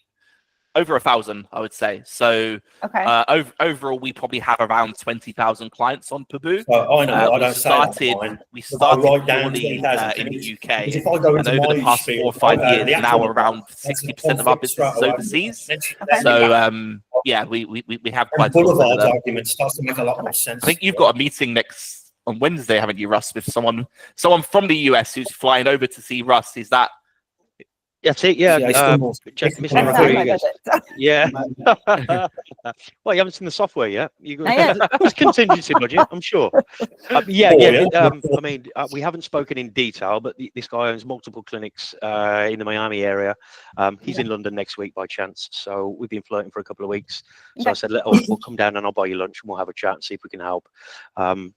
over 1,000, I would say. So Okay. overall, we probably have around 20,000 clients on Paboo. So I know, I we don't say that started, fine. we But I started write down purely 20,000 in the clinics, UK, because if I go and into over the my past 4 or 5 years, the now actual- around that's 60% of our business is straight away. overseas. Okay. So yeah, we have quite a lot Boulevard's of them. argument starts to make a lot more sense. I think you've got a meeting next on Wednesday, haven't you, Russ, with someone from the US who's flying over to see Russ? Is that? That's it. Yeah. Yeah, it's still more- Mr. That's not my Rodriguez. budget. Yeah. Well, you haven't seen the software yet. Not yet. There's contingency budget, I'm sure. Yeah, Oh, yeah. yeah. I mean, we haven't spoken in detail, but this guy owns multiple clinics in the Miami area. He's in London next week by chance, so we've been flirting for a couple of weeks. So I said, we'll come down and I'll buy you lunch and we'll have a chat and see if we can help.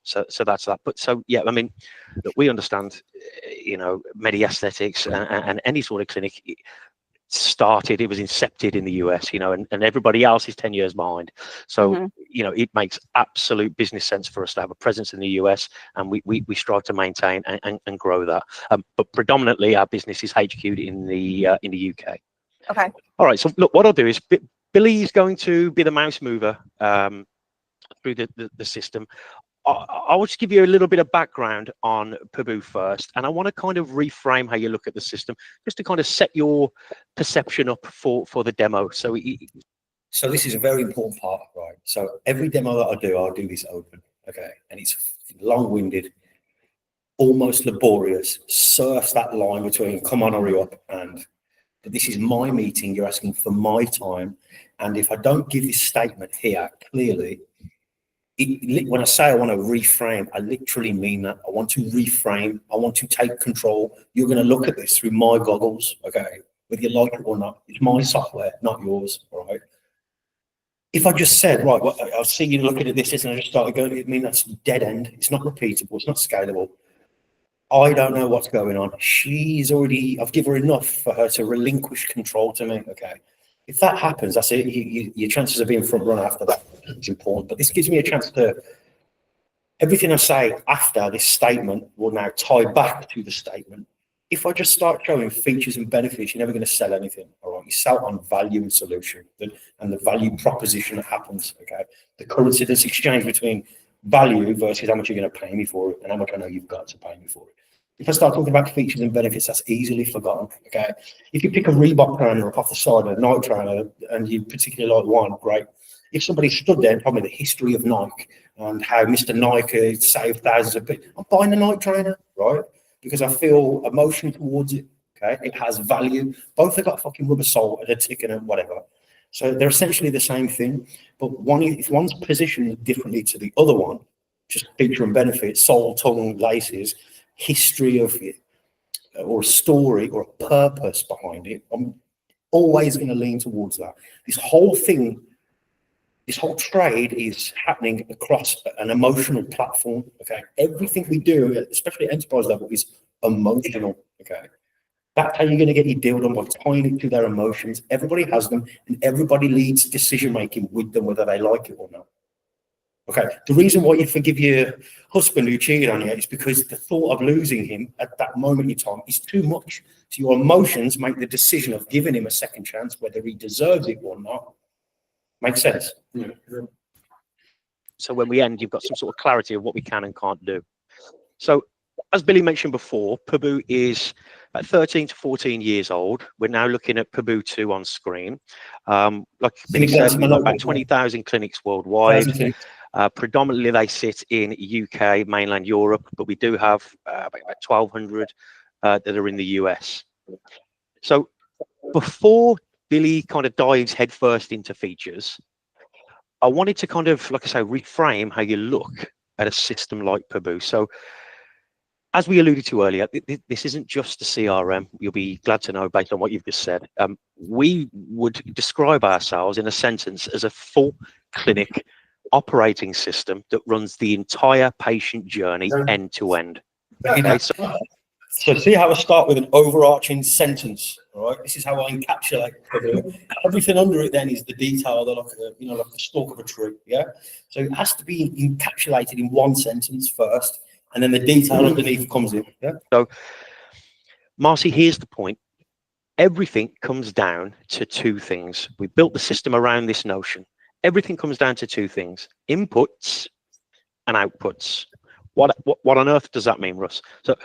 So that's that. But so yeah, I mean, look, we understand, medi aesthetics and any sort of clinic. It was incepted in the US, and everybody else is 10 years behind. So, it makes absolute business sense for us to have a presence in the US, and we strive to maintain and grow that. But predominantly our business is HQ'd in the UK. Okay. All right. So look, what I'll do is Billy is going to be the mouse mover through the system. I will just give you a little bit of background on Paboo first, and I want to kind of reframe how you look at the system, just to kind of set your perception up for the demo. So this is a very important part, right? So every demo that I do, I'll do this open, okay? And it's long-winded, almost laborious, surfs that line between come on, hurry up, and but this is my meeting, you're asking for my time, and if I don't give this statement here clearly, when I say I want to reframe, I literally mean that. I want to reframe. I want to take control. You're going to look at this through my goggles, okay? Whether you like it or not. It's my software, not yours, all right? If I just said, right, well, I'll see you looking at this, and I just started going, I mean, that's dead end. It's not repeatable. It's not scalable. I don't know what's going on. I've given her enough for her to relinquish control to me, okay? If that happens, that's it. Your chances of being front runner after that is important. But this gives me a chance to, everything I say after this statement will now tie back to the statement. If I just start showing features and benefits, you're never going to sell anything, all right? You sell on value and solution and the value proposition that happens, okay? The currency that's exchanged between value versus how much you're going to pay me for it and how much I know you've got to pay me for it. If I start talking about features and benefits, that's easily forgotten, okay? If you pick a Reebok trainer up off the side of a Nike trainer and you particularly like one, great. If somebody stood there and told me the history of Nike and how Mr. Nike saved thousands of people, I'm buying a Nike trainer, right? Because I feel emotion towards it, okay? It has value. Both have got fucking rubber sole and a tick and whatever. So they're essentially the same thing, but if one's positioned differently to the other one, just feature and benefit, sole, tongue, laces, history of it, or a story or a purpose behind it, I'm always going to lean towards that. This whole trade is happening across an emotional platform, okay? Everything we do, especially at enterprise level, is emotional, okay? That's how you're going to get your deal done, by tying it to their emotions. Everybody has them, and everybody leads decision-making with them, whether they like it or not. Okay, the reason why you forgive your husband who cheated on you is because the thought of losing him at that moment in time is too much. So your emotions make the decision of giving him a second chance, whether he deserves it or not. Makes sense? Yeah. So when we end, you've got some sort of clarity of what we can and can't do. So as Billy mentioned before, Paboo is about 13 to 14 years old. We're now looking at Paboo 2 on screen. Like Billy said, we've got about 20,000 clinics worldwide. Predominantly they sit in UK, mainland Europe, but we do have about 1,200 that are in the US. So before Billy kind of dives headfirst into features, I wanted to kind of, like I say, reframe how you look at a system like Paboo. So as we alluded to earlier, this isn't just a CRM. You'll be glad to know, based on what you've just said. We would describe ourselves in a sentence as a full clinic operating system that runs the entire patient journey end to end. Okay, so see how I start with an overarching sentence, right? This is how I encapsulate everything under it. Then is the detail that, like the stalk of a tree. Yeah. So it has to be encapsulated in one sentence first, and then the detail underneath comes in. Yeah. So, Marcy, here's the point. everything comes down to two things. We built the system around this notion. Everything comes down to two things: inputs and outputs. What on earth does that mean, Russ? So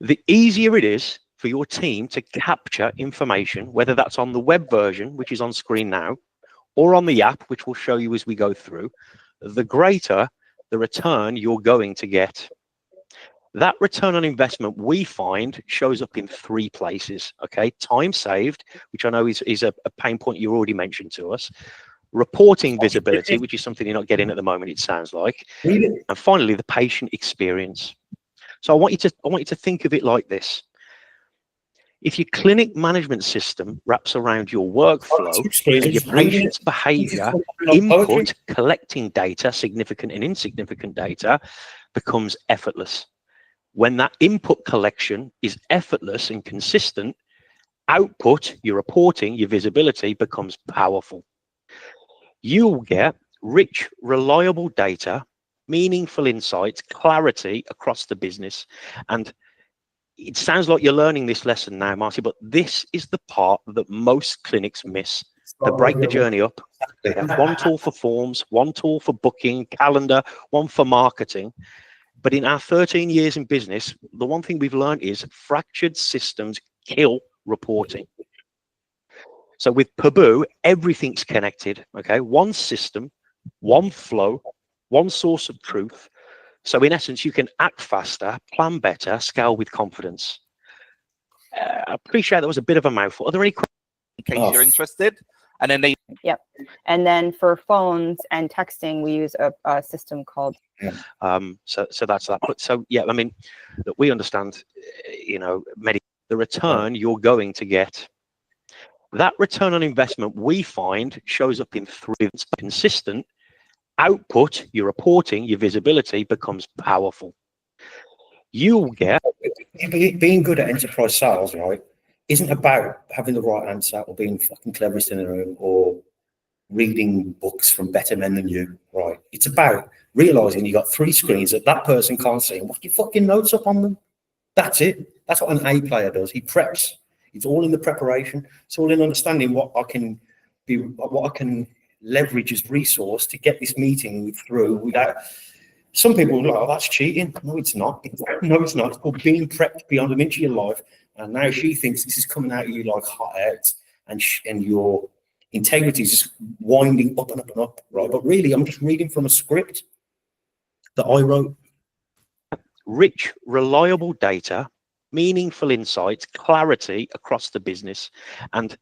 the easier it is for your team to capture information, whether that's on the web version, which is on screen now, or on the app, which we'll show you as we go through, the greater the return you're going to get. That return on investment, we find, shows up in three places. Okay, time saved, which I know is a pain point you already mentioned to us. Reporting visibility, which is something you're not getting at the moment, it sounds like. And finally, the patient experience. So I want you to think of it like this. If your clinic management system wraps around your workflow and your patient's behavior, input, collecting data, significant and insignificant data, becomes effortless. When that input collection is effortless and consistent, output, your reporting, your visibility becomes powerful. You'll get rich, reliable data, meaningful insights, clarity across the business. And it sounds like you're learning this lesson now, Marty, but this is the part that most clinics miss. They break the journey up. They have one tool for forms, one tool for booking, calendar, one for marketing. But in our 13 years in business, the one thing we've learned is fractured systems kill reporting. So with Paboo, everything's connected, okay? One system, one flow, one source of truth. So in essence, you can act faster, plan better, scale with confidence. I appreciate that was a bit of a mouthful. Are there any questions? In case you're interested. And then they And then for phones and texting, we use a system called. So that's that. But so yeah, I mean, look, we understand, you know, the return you're going to get. That return on investment, we find, shows up in three: consistent output, your reporting, your visibility becomes powerful. You'll get being good at enterprise sales, right? Isn't about having the right answer or being fucking cleverest in the room or reading books from better men than you, right? It's about realizing you got three screens that person can't see and whack your fucking notes up on them. That's it. That's what an A player does. He preps. It's all in the preparation. It's all in understanding what I can leverage as resource to get this meeting through without. Some people are like, oh, that's cheating. No, it's not. No, it's not. It's called being prepped beyond an inch of your life. And now she thinks this is coming out of you like hot air, and your integrity is just winding up and up and up, right? But really, I'm just reading from a script that I wrote. Rich, reliable data, meaningful insights, clarity across the business. And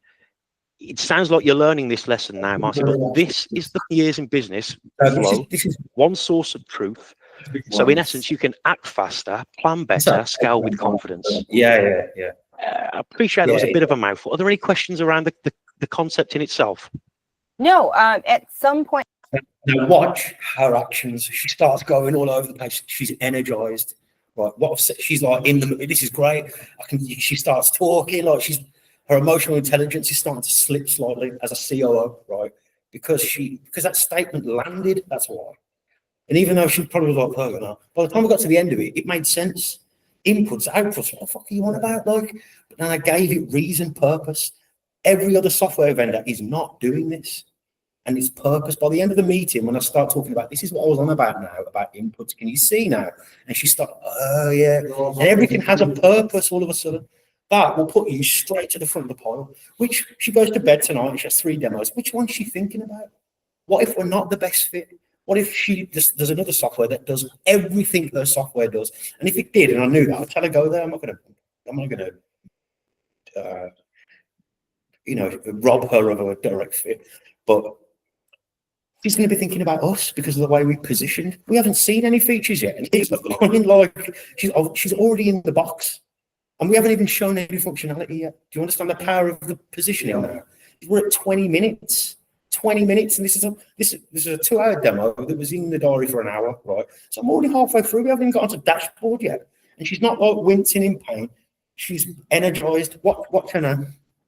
it sounds like you're learning this lesson now, Marty, but this is the years in business flow, this is one source of truth. So in essence, you can act faster, plan better, scale with confidence. Yeah. I appreciate that was a bit of a mouthful. Are there any questions around the concept in itself? No, at some point. Now watch her actions. She starts going all over the place. She's energized. Right. She's like in the. This is great. She starts talking like her emotional intelligence is starting to slip slightly as a COO, right? Because that statement landed. That's why. And even though she probably was like, oh, you know, by the time we got to the end of it, it made sense. Inputs, outputs, what the fuck are you on about? Like, but then I gave it reason, purpose. Every other software vendor is not doing this. And it's purpose. By the end of the meeting, when I start talking about this is what I was on about now, about inputs, can you see now? And she started, oh yeah. And everything has a purpose all of a sudden. That will put you straight to the front of the pile. Which she goes to bed tonight and she has 3 demos. Which one's she thinking about? What if we're not the best fit? What if there's another software that does everything her software does? And if it did, and I knew that, I'd tell her go there. I'm not gonna rob her of a direct fit. But she's going to be thinking about us because of the way we positioned. We haven't seen any features yet, and it's like she's already in the box, and we haven't even shown any functionality yet. Do you understand the power of the positioning now? We're at 20 minutes. 20 minutes, and this is a 2-hour demo that was in the diary for an hour, right? So I'm already halfway through. We haven't even got onto dashboard yet, and she's not like wincing in pain. She's energized. What can I?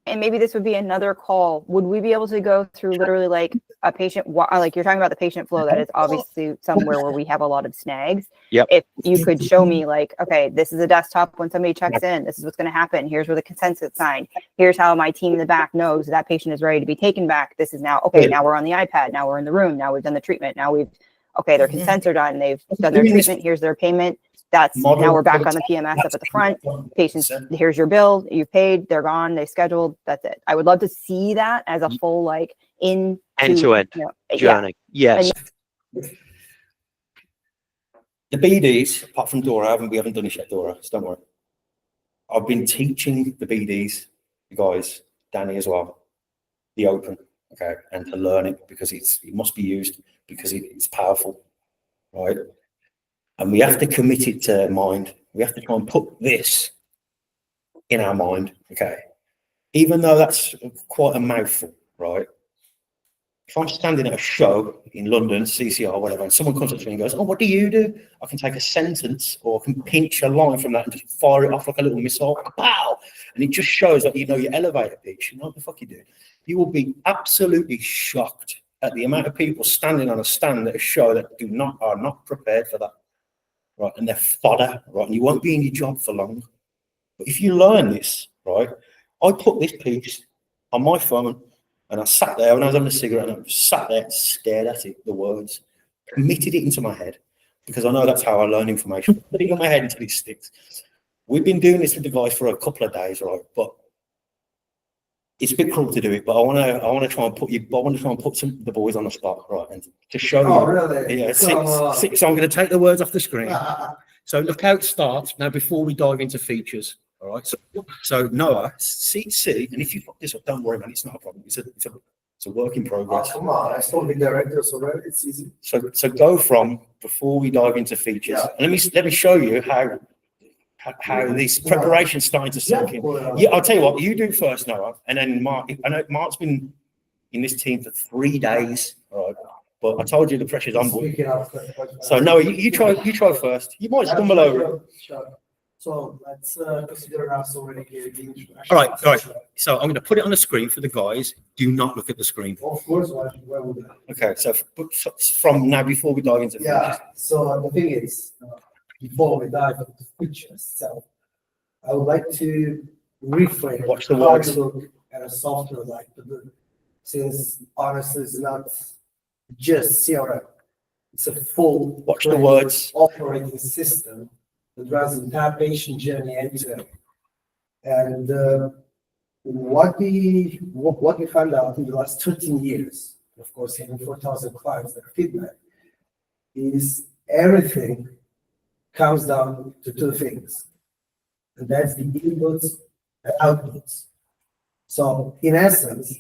and maybe this would be another call. Would we be able to go through literally like a patient, like you're talking about the patient flow that is obviously somewhere where we have a lot of snags. Yep. If you could show me like, okay, this is a desktop when somebody checks in, this is what's going to happen. Here's where the consent gets signed. Here's how my team in the back knows that patient is ready to be taken back. This is now, okay, now we're on the iPad. Now we're in the room. Now we've done the treatment. Now okay, their consents are done. They've done their treatment. Here's their payment. That's now we're back on the PMS up at the front. Patients, here's your bill. You paid. They're gone. They scheduled. That's it. I would love to see that as a full like end-to-end journey. Yes. The BDs, apart from Dora, we haven't done it yet, Dora, so don't worry. I've been teaching the BDs, you guys, Danny as well, the open, okay, and to learn it because it must be used because it's powerful, right? And we have to commit it to mind. We have to try and put this in our mind, okay? Even though that's quite a mouthful, right? If I'm standing at a show in London, CCR, whatever, and someone comes up to me and goes, "Oh, what do you do?" I can take a sentence or I can pinch a line from that and just fire it off like a little missile. Pow! And it just shows that you know your elevator pitch. You know what the fuck you do. You will be absolutely shocked at the amount of people standing on a stand at a show that are not prepared for that. Right, and they're fodder, right, and you won't be in your job for long. But if you learn this, right, I put this piece on my phone and I sat there when I was having a cigarette and I sat there and stared at it, the words, committed it into my head because I know that's how I learn information. Put it in my head until it sticks. We've been doing this with the guys for a couple of days, right, but it's a bit cruel to do it, but I want to try and put the boys on the spot, right, and to show you. Really? Yeah, so I'm going to take the words off the screen. So look how it starts now before we dive into features. All right. So Noah, see, and if you fuck this up, don't worry, man. It's not a problem. It's a work in progress. Come on, I told the director, so it's easy. So go from before we dive into features. And let me show you how this preparation's starting to sink in. Yeah, I'll tell you what, you do first, Noah, and then Mark. I know Mark's been in this team for 3 days, all right? But I told you the pressure's on board. So Noah, you try first. You might stumble over it. Sure. So let's consider us already gave the introduction. All right. So I'm going to put it on the screen for the guys. Do not look at the screen. Of course, where would that? Okay, so from now, before we dive into Yeah, so the thing is, before we dive into the feature itself, I would like to reframe Watch the how words. to look at a software like the since honestly it's not just CRM. It's a full Watch the words. operating system that runs the entire patient journey end to end. And what we found out in the last 13 years, of course, having 4,000 clients, their feedback is everything comes down to two things, and that's the inputs and outputs. So in essence,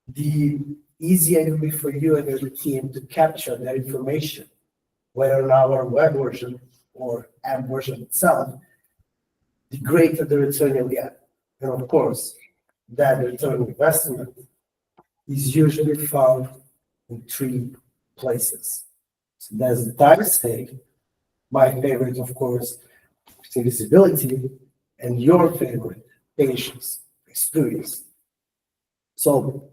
the easier it will be for you and your team to capture that information, whether in our web version or app version itself, the greater the return you'll get. And of course, that return on investment is usually found in 3 places. So there's the time stake, my favorite, of course, visibility, and your favorite, patience, experience. So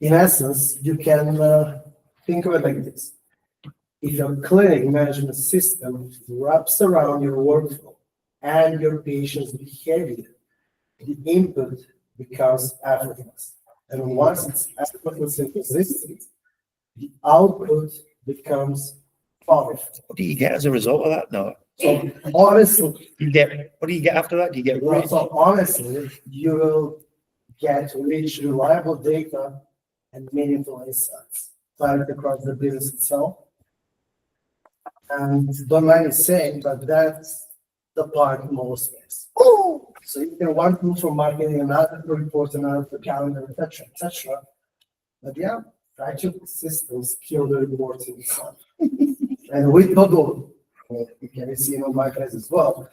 in essence, you can think of it like this. If your clinic management system wraps around your workflow and your patient's behavior, the input becomes effortless. And once it's effortless and consistent, the output becomes powerful. What do you get as a result of that? No. So honestly, What do you get after that? Do you get rich? so honestly, you will get rich, reliable data and meaningful insights applied across the business itself. And don't mind me saying, but that's the part most miss. So you can one tool for marketing, another for reports, another for calendar, etc., etc. But yeah, fractured systems kill the reporting itself. And with Todo, you can see on my guys as well.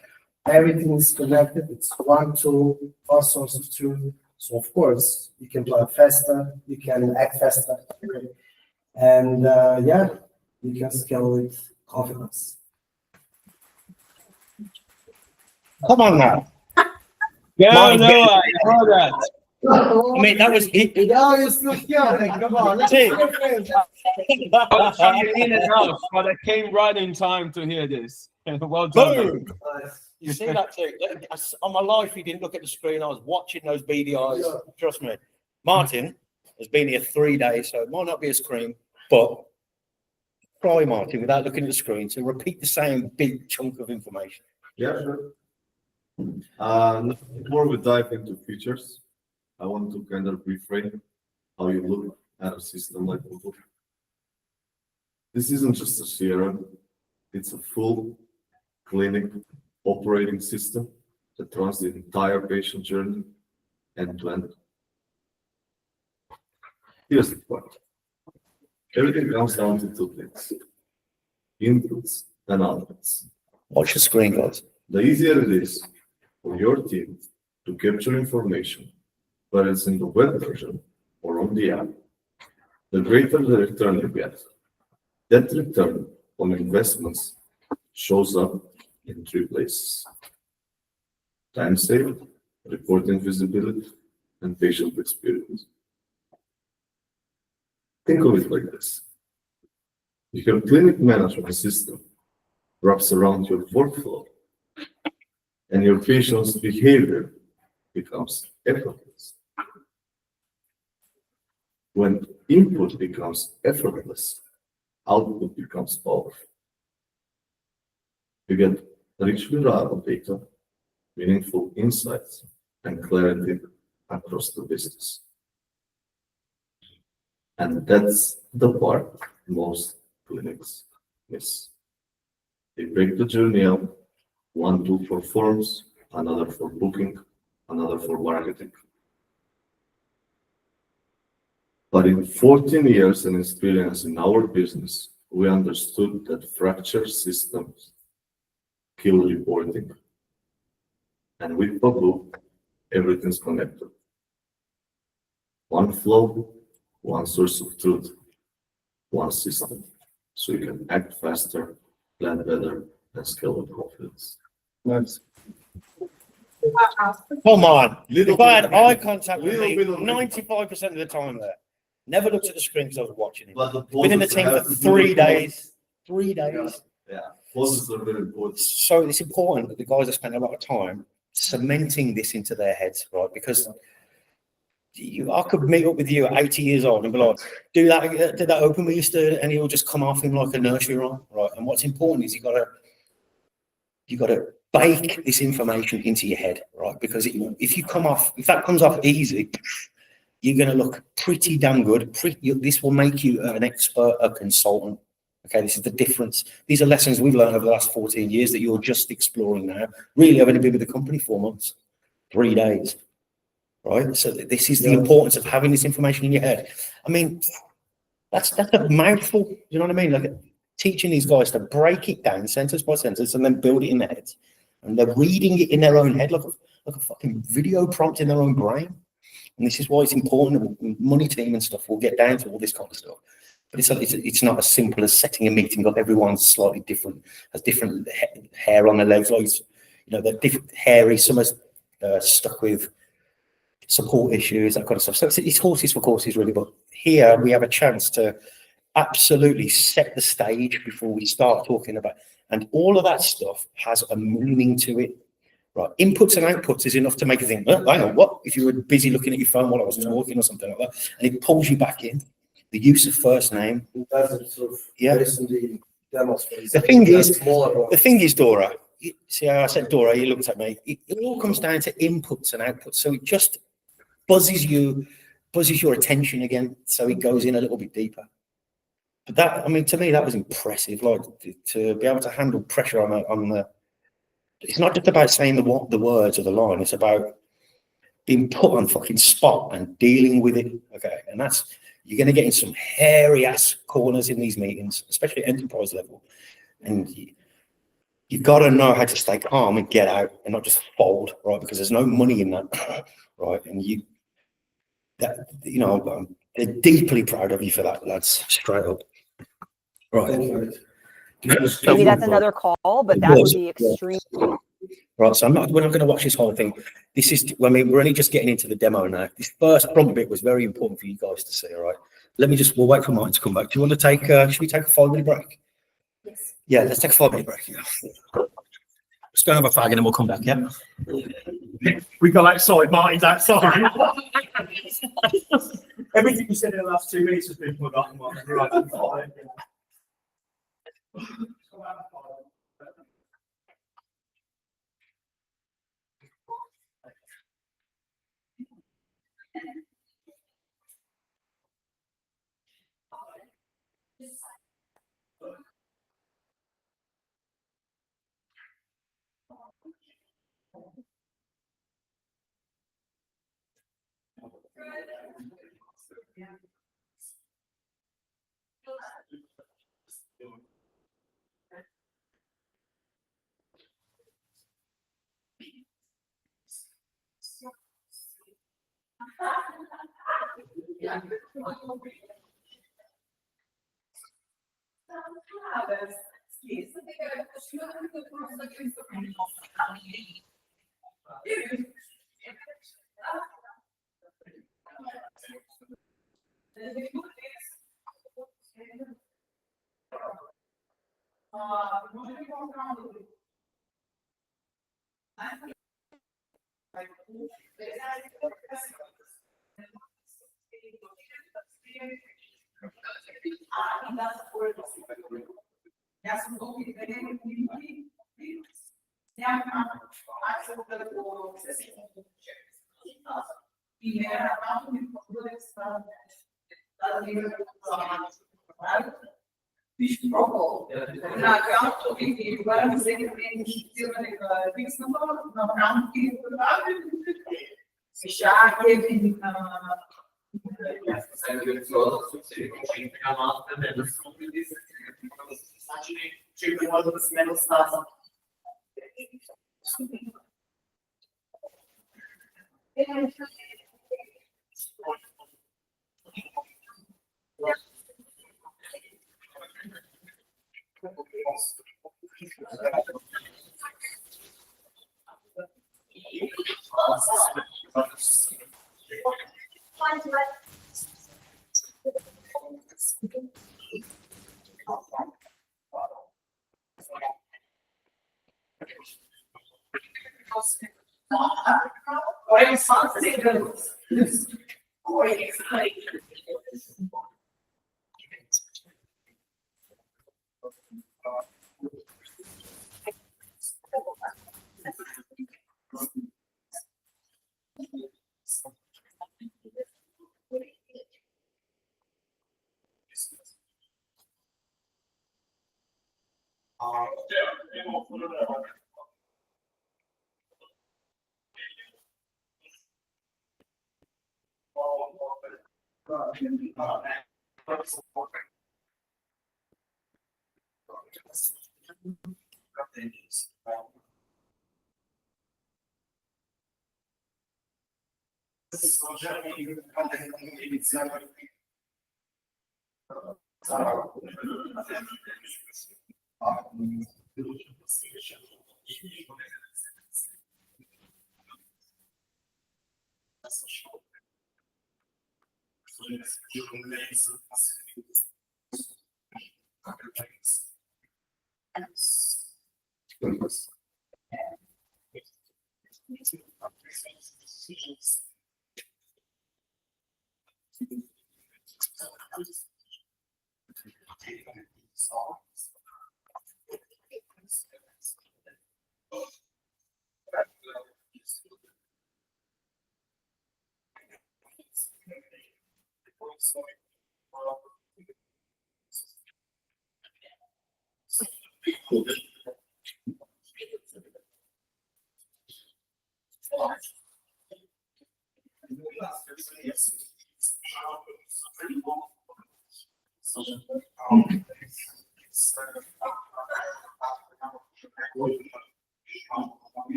Everything is connected. It's one tool, one source of truth. So of course, you can plan faster, you can act faster, and yeah, you can scale with confidence. Come on now. Yeah, Mine no, get- I know that. I mean, that was it. Now you're still here, then, come on. Let's See. go, friends. I was coming in and out, but I came right in time to hear this. Well done. Boom! You see that too? On my life, he didn't look at the screen. I was watching those beady eyes. Yeah. Trust me. Martin has been here 3 days, so it might not be a screen, but try, Martin, without looking at the screen, to repeat the same big chunk of information. Yeah, sure. Before we dive into features, I want to kind of reframe how you look at a system like Ubuntu. This isn't just a CRM, it's a full clinic operating system that runs the entire patient journey end to end. Here's the point. Everything comes down to two things: inputs and outputs. Watch the screen, guys. The easier it is for your team to capture information, whether it's in the web version or on the app, the greater the return you get. That return on investments shows up in three places: time saved, reporting visibility, and patient experience. Think of it like this. If your clinic management system wraps around your workflow and your patient's behavior becomes effortless. When input becomes effortless, output becomes powerful. You get richly reliable data, meaningful insights, and clarity across the business. And that's the part most clinics miss. They break the journey up, one tool for forms, another for booking, another for marketing. But in 14 years and experience in our business, we understood that fractured systems kill reporting. And with Pablo, everything's connected. One flow, one source of truth, one system. So you can act faster, plan better, and scale with confidence. Nice. Come on. Little If I had bit- eye contact with little me bit of- 95% of the time there. Never looked at the screen because I was watching him. But the Been in the pauses team have for to do 3 with- days. 3 days. Yeah, pauses are very important. So it's important that the guys are spending a lot of time cementing this into their heads, right? Because I could meet up with you at 80 years old and be like, do that open we used to, and he'll just come off him like a nursery rhyme, right? And what's important is you gotta bake this information into your head, right? Because if that comes off easy, you're going to look pretty damn good. This will make you an expert, a consultant. Okay, this is the difference. These are lessons we've learned over the last 14 years that you're just exploring now. Really, I've only been with the company 4 months, 3 days, right? So this is the importance of having this information in your head. I mean, that's a mouthful. You know what I mean? Like teaching these guys to break it down sentence by sentence and then build it in their heads. And they're reading it in their own head like a fucking video prompt in their own brain. And this is why it's important that money team and stuff will get down to all this kind of stuff. But it's not as simple as setting a meeting up. Everyone's slightly different, has different hair on their legs. Like, they're different, hairy. Some are stuck with support issues, that kind of stuff. So it's horses for courses, really. But here we have a chance to absolutely set the stage before we start talking about. And all of that stuff has a meaning to it. Right, inputs and outputs is enough to make you think, hang on, what? If you were busy looking at your phone while I was talking or something like that, and it pulls you back in. The use of first name. That's sort of Yeah. recently demonstrated. The thing is- Smaller The thing is, Dora, see how I said Dora, you looked at me. It all comes down to inputs and outputs. So it just buzzes your attention again. So it goes in a little bit deeper. But that, I mean, to me, that was impressive. Like to be able to handle pressure on the. It's not just about saying the words or the line. It's about being put on fucking spot and dealing with it. Okay, and you're going to get in some hairy ass corners in these meetings, especially at enterprise level, and you've got to know how to stay calm and get out and not just fold, right? Because there's no money in that, right? And they're deeply proud of you for that, lads. Straight up, right? Maybe that's another call, but that would be extremely Right, so we're not going to watch this whole thing. This is, I mean, we're only just getting into the demo now. This first prompt bit was very important for you guys to see, all right? We'll wait for mine to come back. Do you want to take, should we take a 5-minute break? Yes. Yeah, let's take a 5-minute break. Yeah. Let's go and have a fag and then we'll come back, yeah? We go outside, Martin's outside. Everything you said in the last 2 minutes has been forgotten, Martin. Right.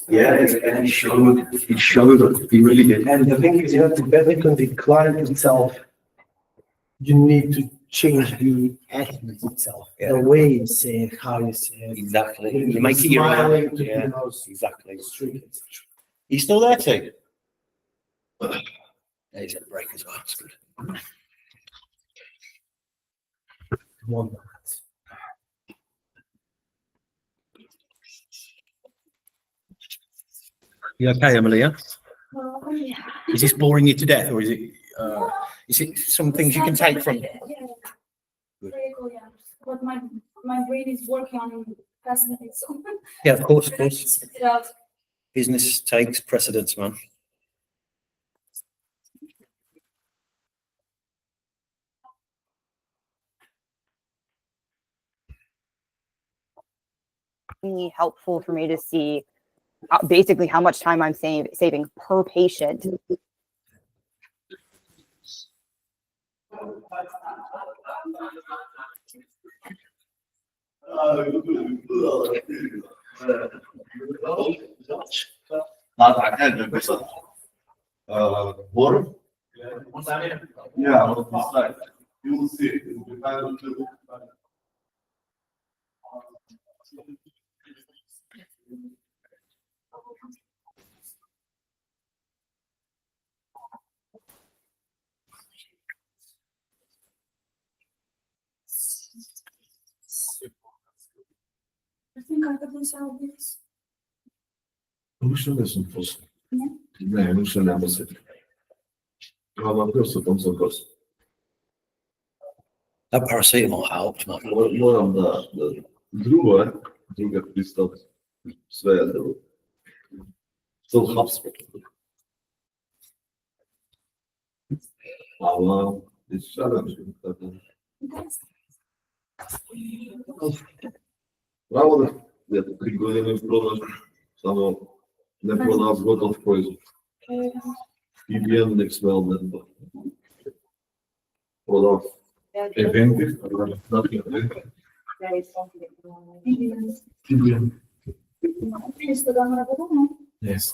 Yeah, and it showed us, he really did. And the thing is, you have to Beaverton decline itself. You need to change the attitude itself, Yeah. the way you say it, how you say it. Exactly. You make it your own. Smiling to Yeah, those exactly. streets. You still there, T? He's at a break as well. That's good. One. You okay, Amelia? Oh, yeah. Is this boring you to death, or is it some things you can take from? Yeah. Good. Very cool, yeah. But my brain is working on fascinating, so. Yeah, of course, of course. Spit it out. Business takes precedence, man. Be helpful for me to see basically how much time I'm saving per patient. Water? Yeah, on the side. You will see it. It will be kind of blue. I think I could solve this. Muszę wysłuchać. Nie, muszę na muzykę. A po prostu tam są prosty. That paracetamol helped, man. Moram da druga pristup sve do still HubSpot. Ale it's challenging. Pravo da je 3 godine prodaš samo ne prodaš gotov proizvod. PBN Excel ne prodaš eventi, PBN. Isto da mora da ne? Yes.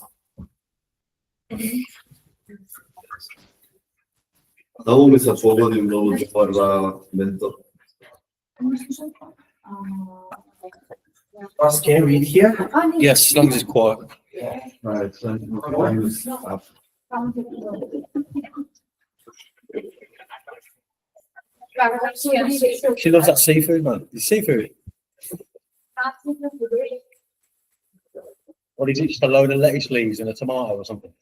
Samo mi se pogodim da uđe par mentor. Ross, can you read here? Yes, as long as it's quiet. Right, so She loves that seafood, man. It's seafood. What is it? Just a load of lettuce leaves and a tomato or something?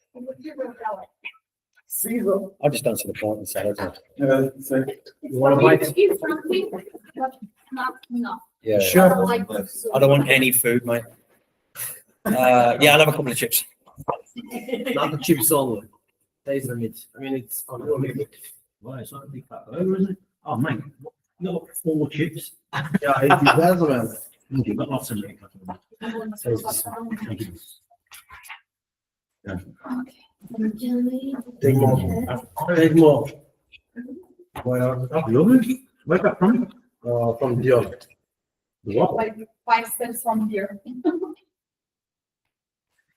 I just don't see the point in salad. You want to bite? No. Yeah. Sure. I don't want any food, mate. Yeah, I'll have a couple of chips. Not the chips only. Taste the meat. I mean, it's on the Well, it's not a big fat burger, is it? Oh, mate, you got 4 chips. Yeah, it depends on You've got lots of meat. Thank you. Take more. Take more. Why not? Lovely. Where's that from? From Dion. like 5 steps from here.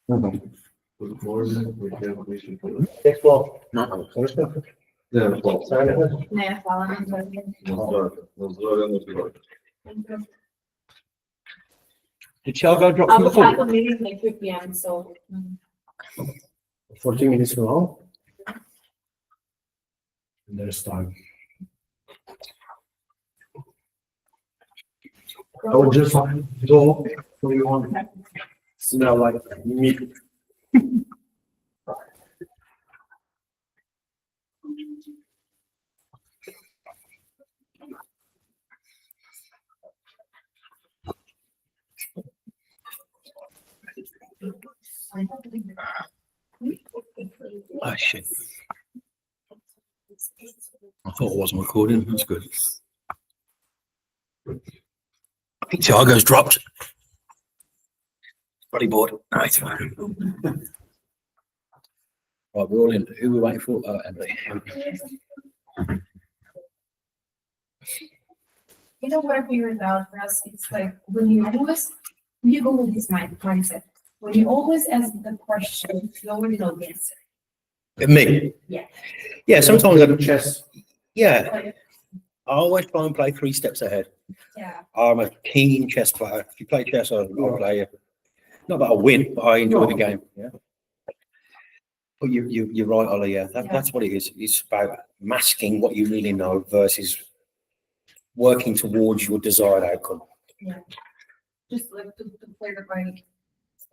Good morning, we have mission for Next floor. the fall. Ne, hvala vam. Na zdravje, na zdravje. Did Thiago drop I from the will have phone? a meeting like 3 p.m. So 14 minutes from now. And there's time. I would just go where you want. Smell like meat. Oh shit. I thought it wasn't recording. That's good. I think Thiago's dropped. Bloody bored. No, it's fine. Right, we're all in. Who are we waiting for? Emily. you know what I figured out for us? It's like when you go with this mindset. When you always ask the question, you already know the answer. Me? Yeah. Yeah, sometimes I Chess. yeah. Like, I always try and play 3 steps ahead. yeah. I'm a keen chess player. If you play chess, I'll play it. Not that I win, but I enjoy the game. Yeah. But you're right, Ollie. Yeah, that's what it is. It's about masking what you really know versus working towards your desired outcome. Just like to clarify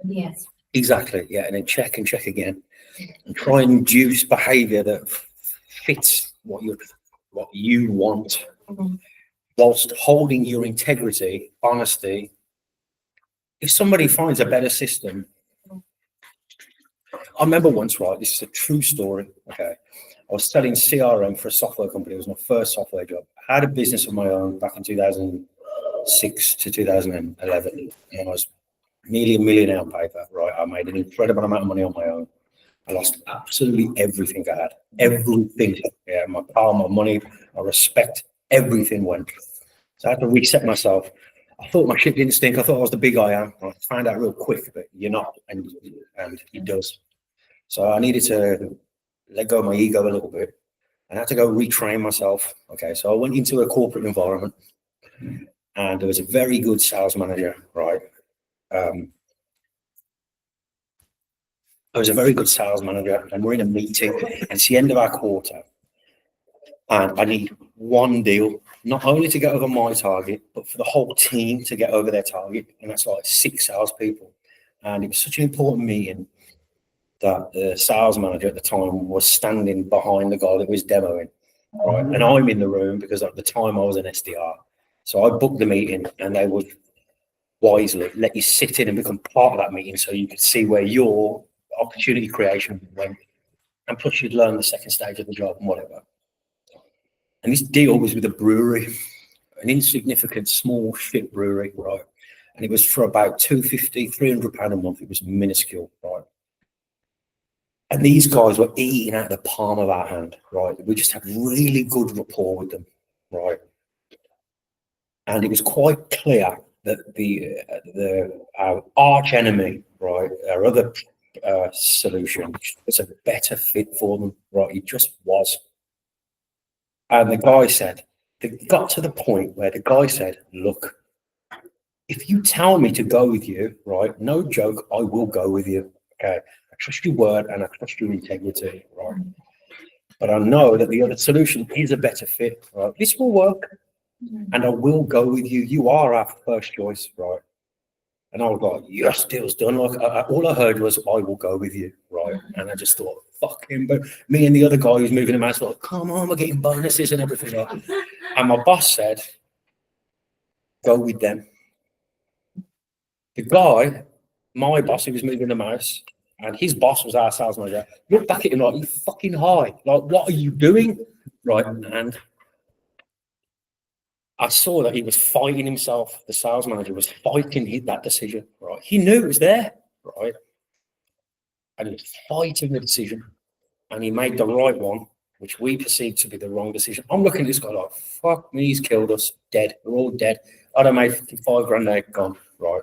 the answer. Exactly. Yeah, and then check and check again, and try and induce behaviour that fits what you want, whilst holding your integrity, honesty. If somebody finds a better system, I remember once, right, this is a true story, okay, I was selling CRM for a software company. It was my first software job. I had a business of my own back in 2006 to 2011, and I was nearly a millionaire on paper, right? I made an incredible amount of money on my own. I lost absolutely everything I had, everything. Yeah, my power, my money, my respect, everything went. So I had to reset myself. I thought my shit didn't stink. I thought I was the big I am. I found out real quick that you're not, and it does. So I needed to let go of my ego a little bit, and I had to go retrain myself. Okay, so I went into a corporate environment, and there was a very good sales manager, right? I was a very good sales manager, and we're in a meeting, and it's the end of our quarter, and I need one deal, not only to get over my target, but for the whole team to get over their target, and that's like 6 salespeople. And it was such an important meeting that the sales manager at the time was standing behind the guy that was demoing, right? And I'm in the room because at the time I was an SDR, so I booked the meeting, and they would wisely let you sit in and become part of that meeting, so you could see where your opportunity creation went, and plus you'd learn the second stage of the job and whatever. And this deal was with a brewery, an insignificant small shit brewery, right? And it was for about £250-300 a month. It was minuscule, right? And these guys were eating out the palm of our hand, right? We just had really good rapport with them, right? And it was quite clear that our arch enemy, right, our other solution was a better fit for them, right? It just was. And the guy said, it got to the point where the guy said, look, if you tell me to go with you, right, no joke, I will go with you. Okay, I trust your word and I trust your integrity, right? But I know that the other solution is a better fit, right? This will work, and I will go with you. You are our first choice, right? And I was like, yes, deal's done. Like, all I heard was, I will go with you, right? And I just thought, fuck him. But me and the other guy who's moving the mouse, like, come on, we're getting bonuses and everything. Like. And my boss said, go with them. The guy, my boss, who was moving the mouse, and his boss was our sales manager, looked back at him like, you fucking high. Like, what are you doing? Right? And I saw that he was fighting himself. The sales manager was fighting that decision, right? He knew it was there, right? And he was fighting the decision, and he made the right one, which we perceived to be the wrong decision. I'm looking at this guy like, fuck me, he's killed us, dead. We're all dead. I'd have made 5 grand there, gone, right?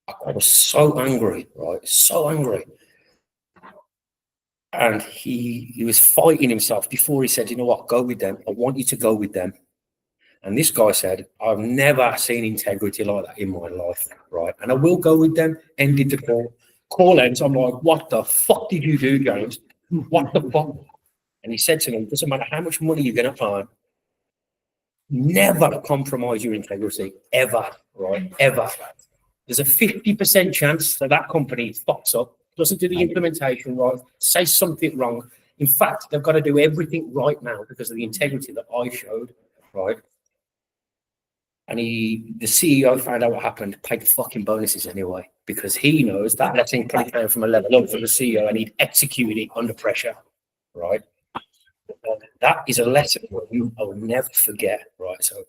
I was so angry, right? So angry. And he was fighting himself before he said, you know what, go with them. I want you to go with them. And this guy said, I've never seen integrity like that in my life, right? And I will go with them. Ended the call. Call ends. I'm like, what the fuck did you do, James? What the fuck? And he said to me, it doesn't matter how much money you're going to earn, never compromise your integrity, ever, right? Ever. There's a 50% chance that that company fucks up, doesn't do the implementation right, says something wrong. In fact, they've got to do everything right now because of the integrity that I showed, right? And the CEO found out what happened, paid the fucking bonuses anyway, because he knows that letting probably came from a level up for the CEO and he'd executed it under pressure, right? That is a lesson I will never forget, right? So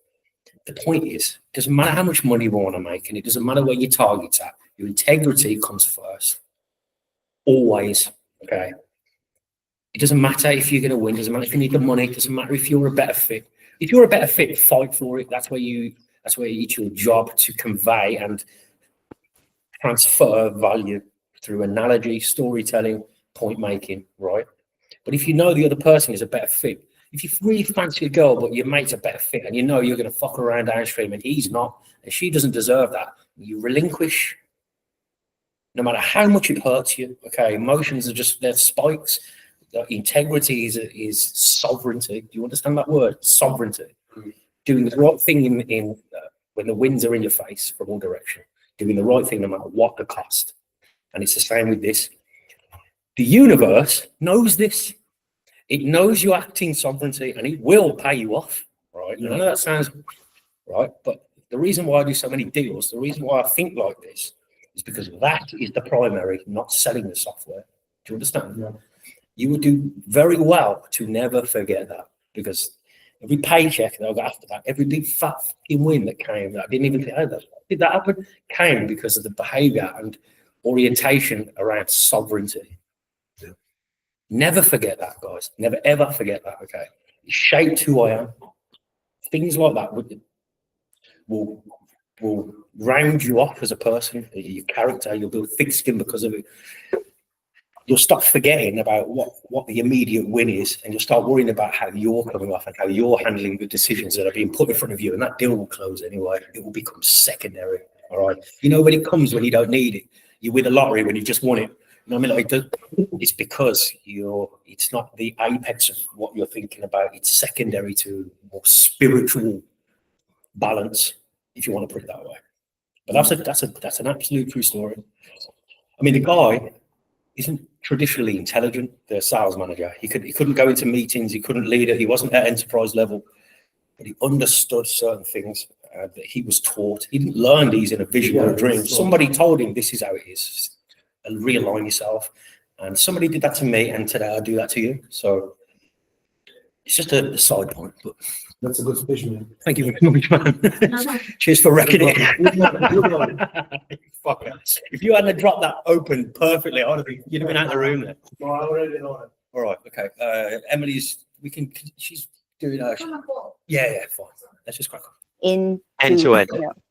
the point is, it doesn't matter how much money you want to make, and it doesn't matter where your target's at, your integrity comes first. Always, okay? It doesn't matter if you're going to win, it doesn't matter if you need the money, it doesn't matter if you're a better fit. If you're a better fit, fight for it. That's where it's your job to convey and transfer value through analogy, storytelling, point making, right? But if you know the other person is a better fit, if you really fancy a girl, but your mate's a better fit, and you know you're going to fuck around downstream and he's not, and she doesn't deserve that, you relinquish, no matter how much it hurts you. Okay, emotions are just, they're spikes. Integrity is sovereignty. Do you understand that word? Sovereignty. Doing the right thing in when the winds are in your face from all direction. Doing the right thing no matter what the cost. And it's the same with this. The universe knows this. It knows you're acting sovereignty and it will pay you off, right? I know that sounds right, but the reason why I do so many deals, the reason why I think like this is because that is the primary, not selling the software. Do you understand? Yeah. You would do very well to never forget that, because every paycheck that I got after that, every big fat fucking win that came, that I didn't even think, oh, did that happen? Came because of the behavior and orientation around sovereignty. Yeah. Never forget that, guys. Never ever forget that. Okay, it shaped who I am. Things like that will round you off as a person. Your character, you'll build thick skin because of it. You'll stop forgetting about what the immediate win is, and you'll start worrying about how you're coming off and how you're handling the decisions that are being put in front of you. And that deal will close anyway. It will become secondary. All right. You know, when it comes when you don't need it, you win the lottery when you just won it. You know what I mean? Like it's because it's not the apex of what you're thinking about. It's secondary to more spiritual balance, if you want to put it that way. But that's an absolute true story. I mean, the guy isn't traditionally intelligent, the sales manager. He couldn't go into meetings, he couldn't lead it, he wasn't at enterprise level, but he understood certain things that he was taught. He didn't learn these in a vision or a dream. Somebody told him this is how it is, and realign yourself. And somebody did that to me, and today I do that to you. So it's just a side point, but that's a good speech, man. Thank you very much, man. Cheers for wrecking it. Fuck it. If you hadn't dropped that open perfectly, you'd have been out of the room then. No, I already know it. All right, okay. Emily's, she's doing her. Yeah, fine. Let's just crack on. In end-to-end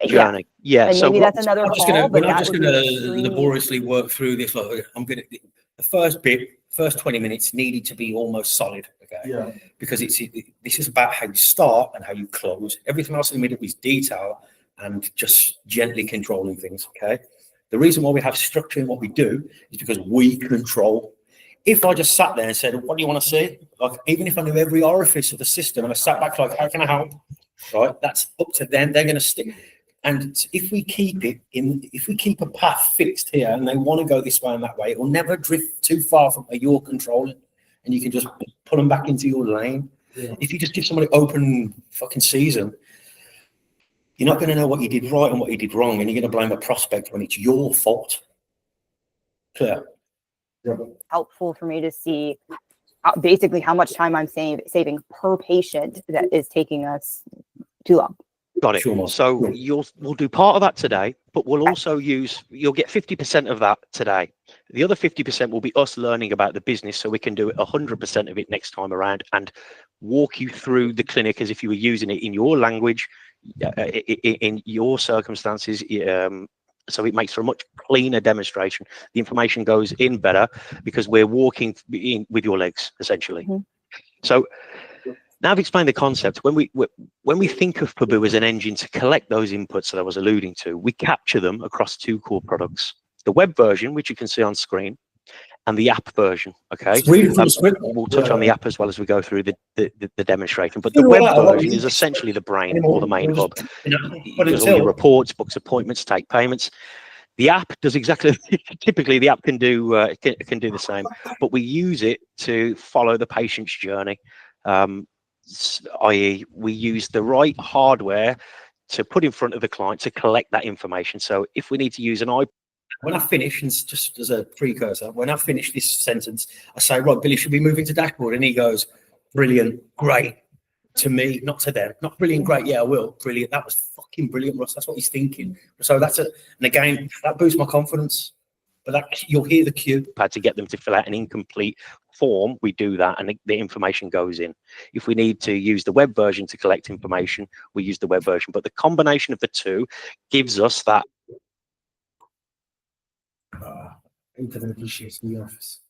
journey. Yeah. And So maybe that's another I'm just call, but gonna that would be extremely- laboriously work through this. Like, the first 20 minutes needed to be almost solid. Okay. Yeah. Because this is about how you start and how you close. Everything else in the middle is detail and just gently controlling things. Okay. The reason why we have structure in what we do is because we control. If I just sat there and said, "What do you want to see?" Like, even if I knew every orifice of the system and I sat back like, "How can I help?" Right, that's up to them. They're going to stick. And if we keep a path fixed here, and they want to go this way and that way, it will never drift too far from where you're controlling, and you can just pull them back into your lane. Yeah. If you just give somebody open fucking season, you're not going to know what you did right and what you did wrong, and you're going to blame a prospect when it's your fault. Clear? Yeah. Helpful for me to see basically how much time I'm saving per patient that is taking us too long. Got it. Sure. So we'll do part of that today, but we'll also you'll get 50% of that today. The other 50% will be us learning about the business, so we can do 100% of it next time around and walk you through the clinic as if you were using it in your language, in your circumstances, so it makes for a much cleaner demonstration. The information goes in better because we're walking in with your legs, essentially. So now I've explained the concept. When we think of Paboo as an engine to collect those inputs that I was alluding to, we capture them across two core products: the web version, which you can see on screen, and the app version. Okay, we'll touch on the app as well as we go through the demonstration. But the web version is essentially the brain or the main hub. It does all your reports, books appointments, take payments. The app does exactly. Typically, the app can do the same, but we use it to follow the patient's journey. I.e., we use the right hardware to put in front of the client to collect that information. So if we need to use an iPad. When I finish, and just as a precursor, when I finish this sentence, I say, right, Billy, should we move into dashboard? And he goes, brilliant, great. To me, not to them. Not brilliant, great, yeah, I will. Brilliant. That was fucking brilliant, Russ. That's what he's thinking. So and again, that boosts my confidence. But you'll hear the cue. To get them to fill out an incomplete form, we do that, and the information goes in. If we need to use the web version to collect information, we use the web version. But the combination of the two gives us that. Internet issues in the office.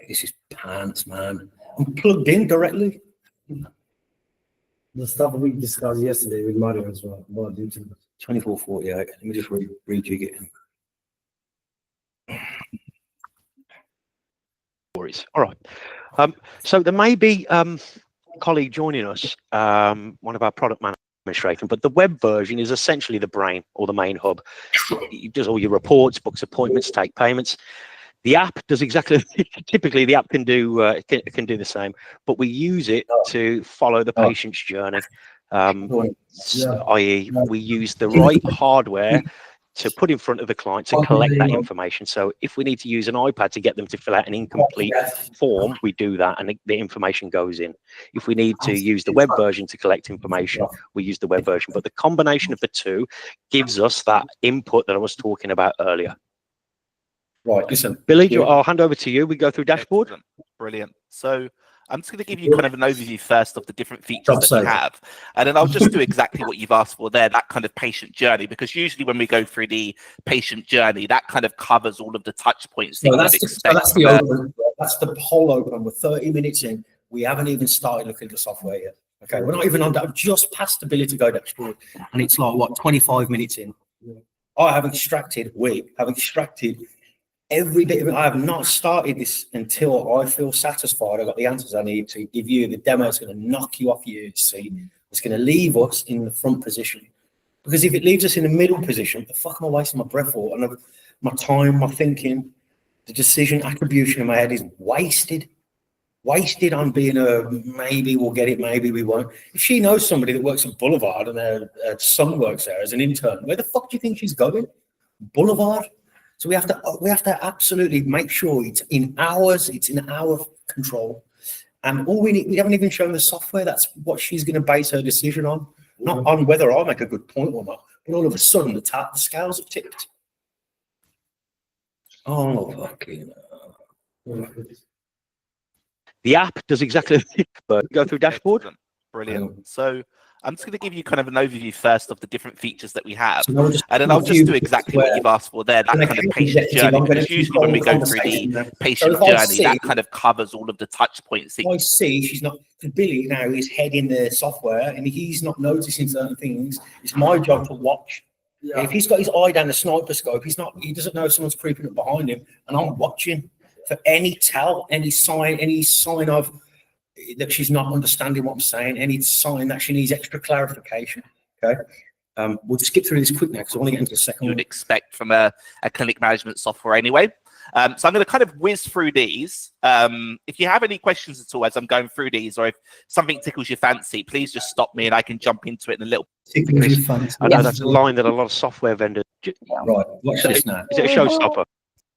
This is pants, man. I'm plugged in directly. The stuff we discussed yesterday with Mario as well about the internet. 2448. Let me just rejig it. All right. So there may be a colleague joining us, one of our product administrators, but the web version is essentially the brain or the main hub. It does all your reports, books appointments, take payments. The app does exactly. Typically, the app can do the same, but we use it to follow the patient's journey. I.e., we use the right hardware to put in front of the client to collect that information. So if we need to use an iPad to get them to fill out an incomplete form, we do that, and the information goes in. If we need to use the web version to collect information, we use the web version. But the combination of the two gives us that input that I was talking about earlier. Right, listen. Billy, I'll hand over to you. We go through dashboard. Brilliant. So I'm just going to give you kind of an overview first of the different features that we have. And then I'll just do exactly what you've asked for there, that kind of patient journey, because usually when we go through the patient journey, that kind of covers all of the touch points. So that's the open. That's the whole open. We're 30 minutes in. We haven't even started looking at the software yet. Okay, we're not even on that. I've just passed the ability to go dashboard, and it's like, what, 25 minutes in? I have extracted every bit of it. I have not started this until I feel satisfied. I've got the answers I need to give you. The demo is going to knock you off your seat. It's going to leave us in the front position. Because if it leaves us in the middle position, the fuck am I wasting my breath for? And my time, my thinking, the decision attribution in my head is wasted. Wasted on being maybe we'll get it, maybe we won't. If she knows somebody that works at Boulevard and her son works there as an intern, where the fuck do you think she's going? Boulevard? So we have to absolutely make sure it's in our control. And all we haven't even shown the software. That's what she's going to base her decision on, not on whether I make a good point or not. But all of a sudden, the scales have tipped. Oh, fucking. The app does exactly. But go through dashboard. Brilliant. So I'm just going to give you kind of an overview first of the different features that we have, and then I'll just do exactly what you've asked for there, that kind of patient journey, because usually when we go through the patient journey, that kind of covers all of the touch points. I see she's not, Billy now is heading the software and he's not noticing certain things. It's my job to watch. Yeah. If he's got his eye down the sniper scope, he doesn't know if someone's creeping up behind him, and I'm watching for any sign of that she's not understanding what I'm saying, any sign that she needs extra clarification. Okay. We'll skip through this quick now because I want to get into the second you would expect from a clinic management software anyway. So I'm going to kind of whiz through these. If you have any questions at all as I'm going through these, or if something tickles your fancy, please just stop me and I can jump into it in a little. I know that's a line that a lot of software vendors. Right. Watch this now. Is it a showstopper?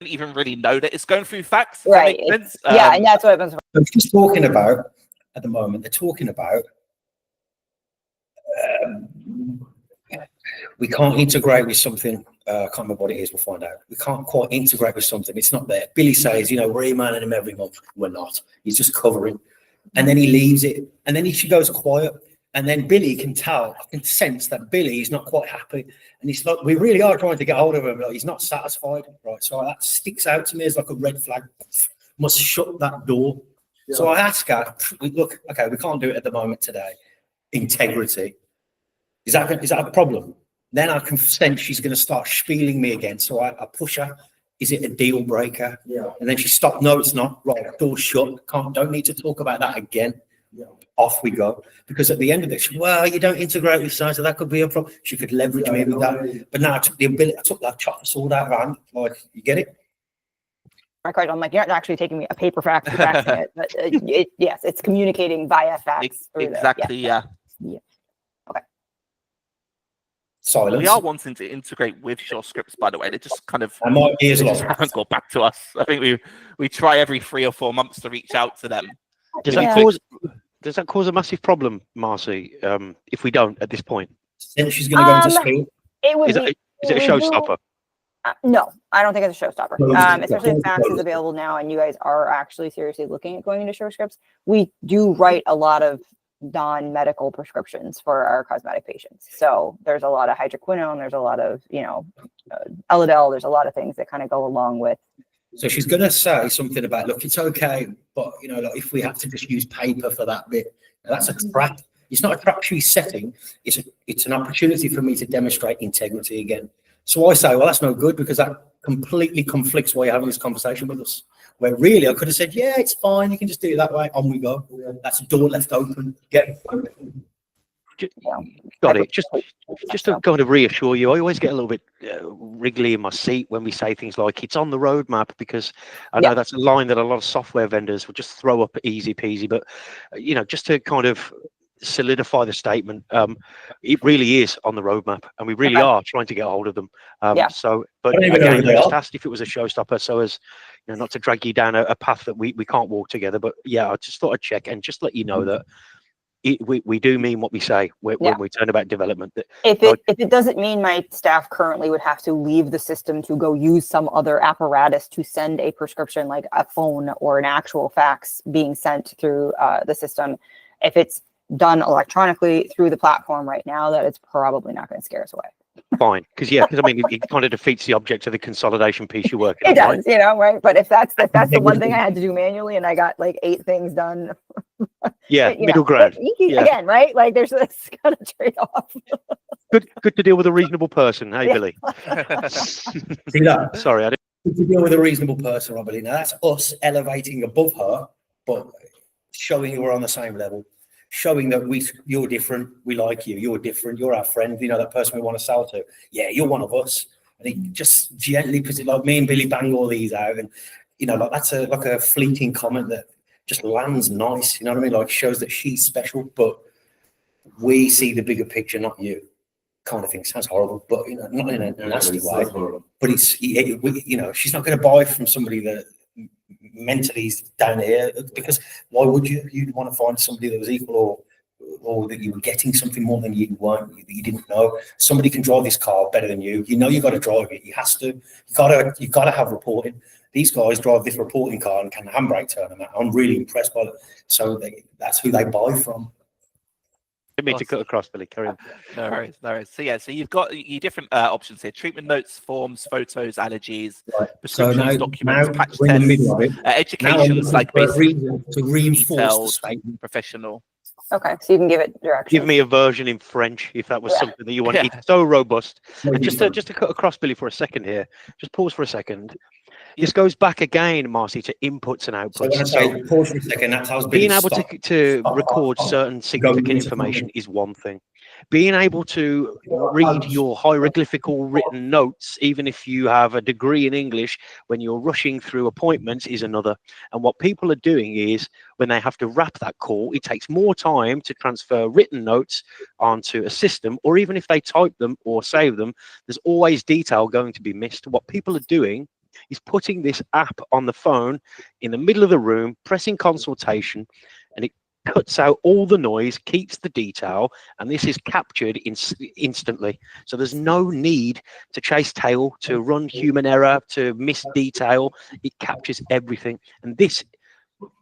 Even really know that it's going through facts, right? And that's what I've been just talking about at the moment. They're talking about we can't integrate with something. I can't remember what it is. We'll find out. We can't quite integrate with something. It's not there. Billy says, we're emailing him every month. We're not. He's just covering, and then he leaves it, and then she goes quiet. And then Billy can tell, I can sense that Billy is not quite happy. And he's like, we really are trying to get hold of him, but he's not satisfied, right? So that sticks out to me as like a red flag. Must shut that door. Yeah. So I ask her, look, okay, we can't do it at the moment today. Integrity. Is that a problem? Then I can sense she's going to start spieling me again. So I push her. Is it a deal breaker? Yeah. And then she stopped. No, it's not. Right, door shut. Don't need to talk about that again. Yeah. Off we go. Because at the end of it, well, you don't integrate with science, so that could be a problem. She could leverage me with that. But now I took that chocolate sword out of her hand. Like, you get it? I'm like, you're not actually taking me a paper fax and faxing it, but yes, it's communicating via fax. Exactly, yeah. Okay. Silence. We are wanting to integrate with SureScripts, by the way. They just kind of And my ears lost. haven't got back to us. I think we try every 3 or 4 months to reach out to them. Does that cause a massive problem, Marcy? If we don't at this point, Then she's going to go into school. It would is it a showstopper? No, I don't think it's a showstopper. No, Especially if fax is available now and you guys are actually seriously looking at going into SureScripts. We do write a lot of non-medical prescriptions for our cosmetic patients. So there's a lot of hydroquinone, there's a lot of, Elidel, there's a lot of things that kind of go along with. So she's going to say something about, look, it's okay, but, like if we have to just use paper for that bit, that's a trap. It's not a trap she's setting. It's an opportunity for me to demonstrate integrity again. So I say, well, that's no good because that completely conflicts why you're having this conversation with us. Where really I could have said, yeah, it's fine. You can just do it that way. On we go. That's a door left open. Got it. Just to kind of reassure you, I always get a little bit wriggly in my seat when we say things like it's on the roadmap, because I know that's a line that a lot of software vendors will just throw up easy peasy. But just to kind of solidify the statement, it really is on the roadmap, and we really are trying to get a hold of them. So, but again, I just asked if it was a showstopper, so as not to drag you down a path that we can't walk together. But yeah, I just thought I'd check and just let you know that we do mean what we say when we turn about development. If it doesn't mean my staff currently would have to leave the system to go use some other apparatus to send a prescription, like a phone or an actual fax being sent through the system, if it's done electronically through the platform right now, that it's probably not going to scare us away. Fine, because I mean, it kind of defeats the object of the consolidation piece you're working on. It does, right? Right? But if that's the one thing I had to do manually, and I got like 8 things done. Middle ground. Again, right? Like there's this kind of trade-off. Good to deal with a reasonable person, hey Billy. See that? Sorry, I didn't. Good to deal with a reasonable person, Robert. Now that's us elevating above her, but showing we're on the same level. Showing that you're different, we like you, you're different, you're our friend, that person we want to sell to. Yeah, you're one of us. And he just gently puts it like me and Billy bang all these out, and like that's like a fleeting comment that just lands nice. You know what I mean? Like shows that she's special, but we see the bigger picture, not you. Kind of thing sounds horrible, but not in a nasty way. But she's not going to buy from somebody that mentally is down here, because why would you? You'd want to find somebody that was equal, or that you were getting something more than you weren't, that you didn't know. Somebody can drive this car better than you. You got to drive it. You got to have reporting. These guys drive this reporting car and can handbrake turn them out. I'm really impressed by it. So that's who they buy from. I didn't mean to cut across, Billy. Carry on. No worries. So you've got your different options here: treatment notes, forms, photos, allergies, prescriptions, documents, patch tests, educations like basic to reinforce the statement. Professional. Okay, so you can give it direction. Give me a version in French if that was something that you want. It's so robust. And just to cut across, Billy, for a second here. Just pause for a second. This goes back again, Marcy, to inputs and outputs. So pause for a second. That's how being able to record certain significant information is one thing. Being able to read your hieroglyphical written notes, even if you have a degree in English, when you're rushing through appointments, is another. And what people are doing is, when they have to wrap that call, it takes more time to transfer written notes onto a system, or even if they type them or save them, there's always detail going to be missed. What people are doing is putting this app on the phone in the middle of the room, pressing consultation, and it cuts out all the noise, keeps the detail, and this is captured instantly. So there's no need to chase tail, to run human error, to miss detail. It captures everything. And this,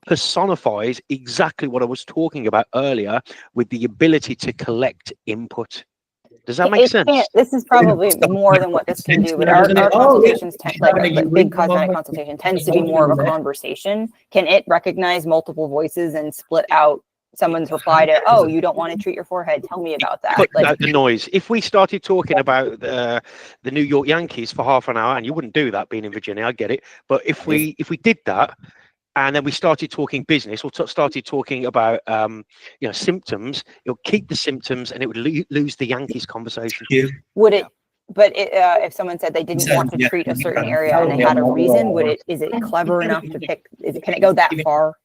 personifies exactly what I was talking about earlier with the ability to collect input. Does that make sense? This is probably more than what this can do, but our consultations like big cosmetic consultation tends to be more of a conversation. Can it recognize multiple voices and split out someone's reply to, oh, you don't want to treat your forehead? Tell me about that. Cut out the noise. If we started talking about the New York Yankees for half an hour, and you wouldn't do that being in Virginia, I get it. But if we did that, and then we started talking business or started talking about symptoms, it'll keep the symptoms and it would lose the Yankees conversation. Would it? But if someone said they didn't want to treat a certain area and they had a reason, is it clever enough to pick? Can it go that far?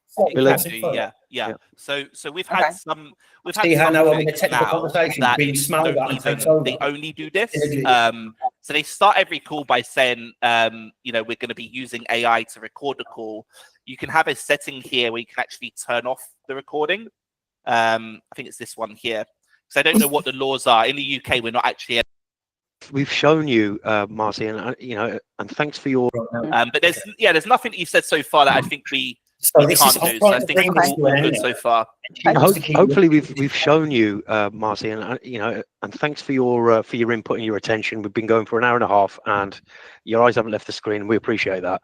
Yeah. So we've had some. We've had how some now we're in a things technical now conversation that being smelled at and takes over. they only do this. So they start every call by saying, we're going to be using AI to record the call. You can have a setting here where you can actually turn off the recording. I think it's this one here. So I don't know what the laws are in the UK. We're not actually. We've shown you, Marcy, and and thanks for your. But there's nothing that you've said so far that I think we can't do. So I think we're all good so far. Hopefully, we've shown you, Marcy, and and thanks for your input and your attention. We've been going for an hour and a half, and your eyes haven't left the screen. We appreciate that.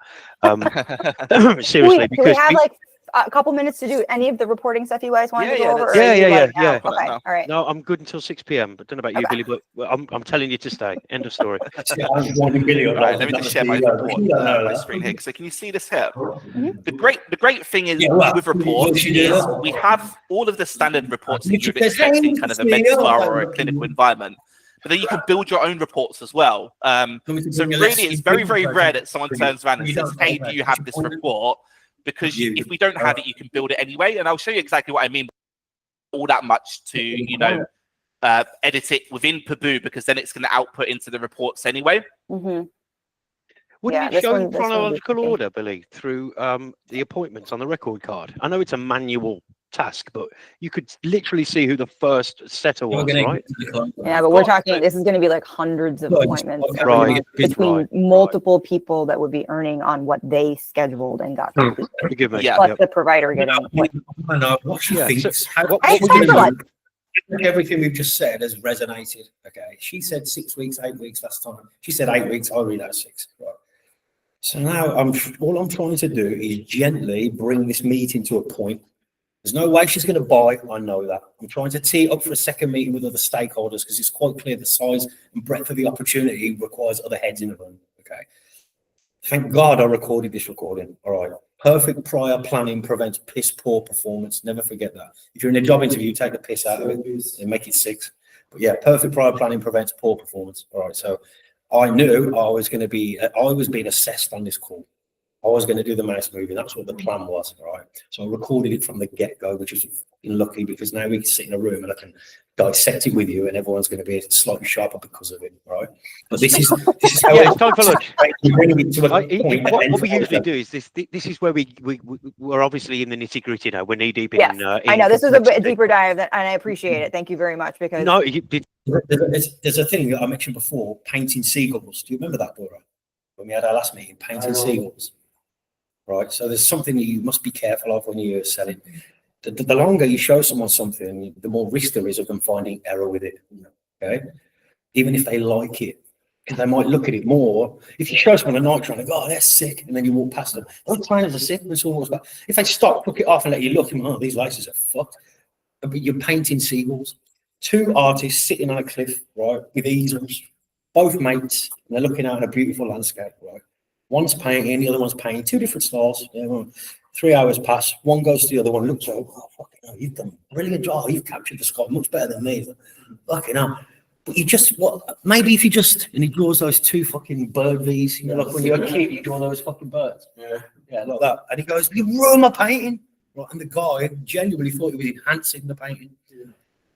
Seriously, do we have like a couple minutes to do any of the reporting stuff you guys wanted to go over? Yeah. Okay, all right. No, I'm good until 6 p.m. But don't know about you, Billy, but I'm telling you to stay. End of story. Right, let me just share my report, my screen here. So can you see this here? The great thing is with reports is we have all of the standard reports that you would expect in kind of a med spa or a clinical environment. But then you can build your own reports as well. So really, it's very, very rare that someone turns around and says, hey, do you have this report? Because if we don't have it, you can build it anyway. And I'll show you exactly what I mean. All that much to, edit it within Paboo, because then it's going to output into the reports anyway. Wouldn't it show in chronological order, Billy, through the appointments on the record card? I know it's a manual task, but you could literally see who the first setter was, right? Yeah, but we're talking, this is going to be like hundreds of appointments between multiple people that would be earning on what they scheduled and got. Forgive me. Plus the provider getting. I know. What she thinks. What I we're thought do, everything we've just said has resonated. Okay. She said 6 weeks, 8 weeks last time. She said 8 weeks. I'll read out 6. Right. So now all I'm trying to do is gently bring this meeting to a point. There's no way she's going to buy. I know that. I'm trying to tee up for a second meeting with other stakeholders because it's quite clear the size and breadth of the opportunity requires other heads in the room. Okay. Thank God I recorded this recording. All right. Perfect prior planning prevents piss poor performance. Never forget that. If you're in a job interview, take the piss out of it and make it 6. But yeah, perfect prior planning prevents poor performance. All right. So I knew I was being assessed on this call. I was going to do the mouse movie. That's what the plan was, right? So I recorded it from the get-go, which is lucky because now we can sit in a room and I can dissect it with you, and everyone's going to be slightly sharper because of it, right? But this is how it's time for lunch. What we usually do is this is where we're obviously in the nitty-gritty now. We're knee-deep in. I know this is a bit deeper dive, and I appreciate it. Thank you very much because there's a thing that I mentioned before: painting seagulls. Do you remember that, Dora? When we had our last meeting, painting seagulls. Right, so there's something that you must be careful of when you're selling. The longer you show someone something, the more risk there is of them finding error with it. Okay, even if they like it, because they might look at it more. If you show someone a nitro and they go, "Oh, that's sick," and then you walk past them, "Those trainers are sick." It's almost about if they stop, took it off, and let you look, and oh, these laces are fucked. But you're painting seagulls. 2 artists sitting on a cliff, right, with easels, both mates, and they're looking out on a beautiful landscape, right. One's painting, the other one's painting, 2 different styles. 3 hours pass. One goes to the other one, looks like, oh, fucking hell, you've done a brilliant job. You've captured the sky much better than me. Fucking hell. But you just, maybe if you just, and he draws those 2 fucking bird V's, like when you're a kid, you draw those fucking birds. Yeah, like that. And he goes, you ruined my painting. Right, and the guy genuinely thought he was enhancing the painting.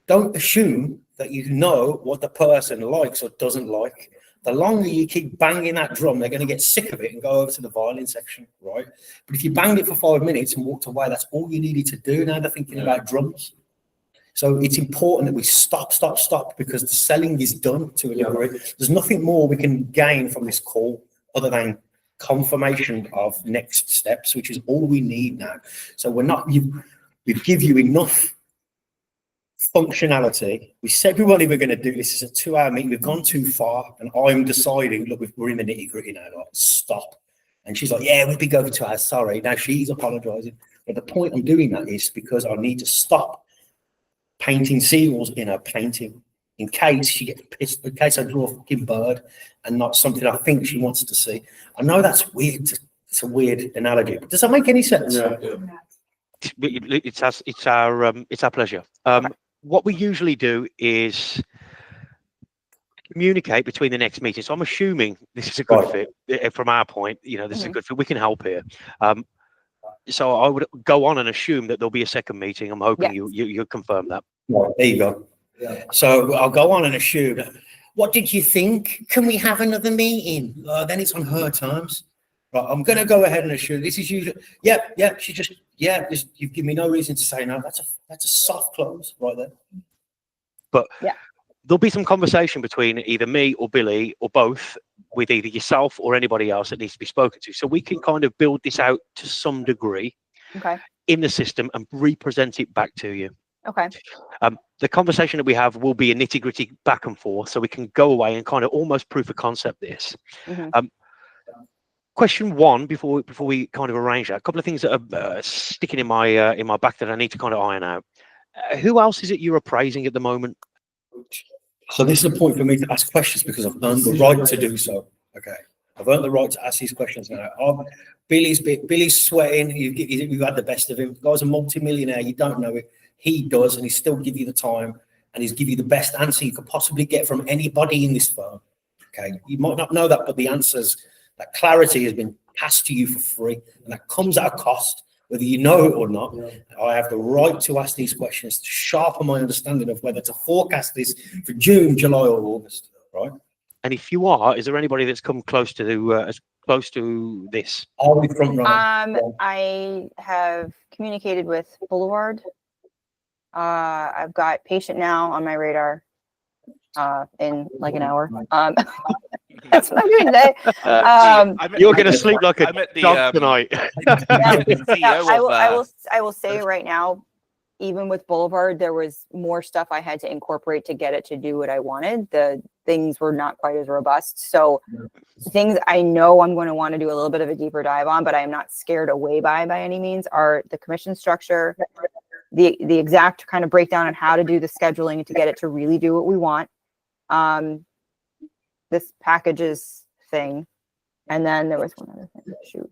Don't assume that you know what the person likes or doesn't like. The longer you keep banging that drum, they're going to get sick of it and go over to the violin section, right? But if you banged it for 5 minutes and walked away, that's all you needed to do. Now they're thinking about drums. So it's important that we stop, because the selling is done to a degree. There's nothing more we can gain from this call other than confirmation of next steps, which is all we need now. So we give you enough functionality. We said we weren't even going to do this as a 2-hour meeting. We've gone too far, and I'm deciding, look, we're in the nitty gritty now. Like, stop. And she's like, yeah, we've been going for 2 hours. Sorry. Now she's apologizing. But the point I'm doing that is because I need to stop painting seagulls in her painting in case she gets pissed, in case I draw a fucking bird and not something I think she wants to see. I know that's weird. It's a weird analogy, but does that make any sense? Yeah. It's our pleasure. What we usually do is communicate between the next meeting. So I'm assuming this is a good fit from our point. You know, this is a good fit. We can help here. So I would go on and assume that there'll be a second meeting. I'm hoping you confirm that. Right, there you go. Yeah. So I'll go on and assume. What did you think? Can we have another meeting? Then it's on her terms. Right, I'm going to go ahead and assume this is usually. Yeah. She just you give me no reason to say no. That's a soft close right there. But there'll be some conversation between either me or Billy or both with either yourself or anybody else that needs to be spoken to. So we can kind of build this out to some degree in the system and represent it back to you. Okay. The conversation that we have will be a nitty gritty back and forth, so we can go away and kind of almost proof of concept this. Question one, before we kind of arrange that, a couple of things that are sticking in my back that I need to kind of iron out. Who else is it you're appraising at the moment? So this is a point for me to ask questions because I've earned the right to do so. Okay, I've earned the right to ask these questions now. Billy's sweating. You've had the best of him. The guy's a multi-millionaire. You don't know it. He does, and he still give you the time, and he's give you the best answer you could possibly get from anybody in this firm. Okay, you might not know that, but the answers, that clarity has been passed to you for free, and that comes at a cost, whether you know it or not. I have the right to ask these questions to sharpen my understanding of whether to forecast this for June, July, or August. Right? And if you are, is there anybody that's come close to as close to this? Are we front runner? I have communicated with Boulevard. I've got Patient Now on my radar in like an hour. That's what I'm doing today. You're going to sleep like a dog tonight. I will say right now, even with Boulevard, there was more stuff I had to incorporate to get it to do what I wanted. The things were not quite as robust. So things I know I'm going to want to do a little bit of a deeper dive on, but I am not scared away by any means, are the commission structure, the exact kind of breakdown on how to do the scheduling to get it to really do what we want. This packages thing. And then there was one other thing. Shoot.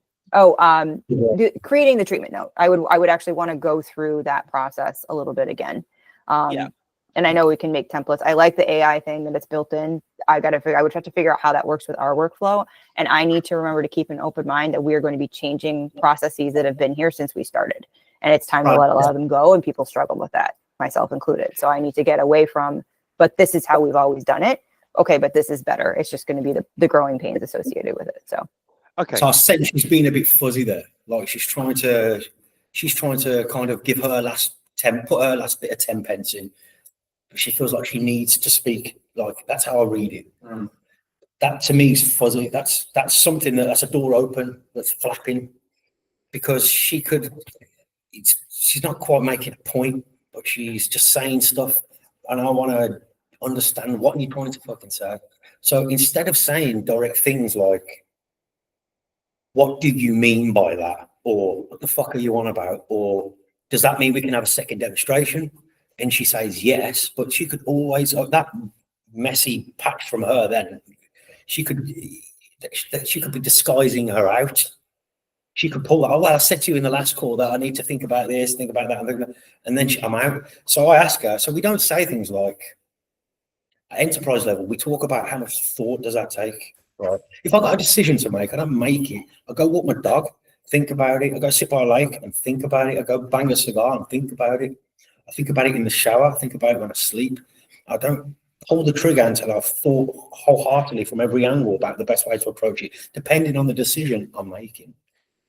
Creating the treatment note. I would actually want to go through that process a little bit again. And I know we can make templates. I like the AI thing that it's built in. I would have to figure out how that works with our workflow. And I need to remember to keep an open mind that we are going to be changing processes that have been here since we started. And it's time to let a lot of them go, and people struggle with that, myself included. So I need to get away from, but this is how we've always done it. Okay, but this is better. It's just going to be the growing pains associated with it. So okay. So I sense she's been a bit fuzzy there. Like she's trying to kind of give her put her last bit of 10 pence in. But she feels like she needs to speak. Like that's how I read it. That to me is fuzzy. That's something that's a door open that's flapping, because she's not quite making a point, but she's just saying stuff, and I want to understand what you're trying to fucking say. So instead of saying direct things like, what do you mean by that? Or what the fuck are you on about? Or does that mean we can have a second demonstration? And she says yes, but she could always, that messy patch from her then, she could be disguising her out. She could pull that, well, I said to you in the last call that I need to think about this, think about that, and then I'm out. So I ask her, so we don't say things like, at enterprise level, we talk about how much thought does that take, right? If I've got a decision to make, I don't make it. I go walk my dog, think about it. I go sit by a lake and think about it. I go bang a cigar and think about it. I think about it in the shower. I think about it when I sleep. I don't pull the trigger until I've thought wholeheartedly from every angle about the best way to approach it, depending on the decision I'm making.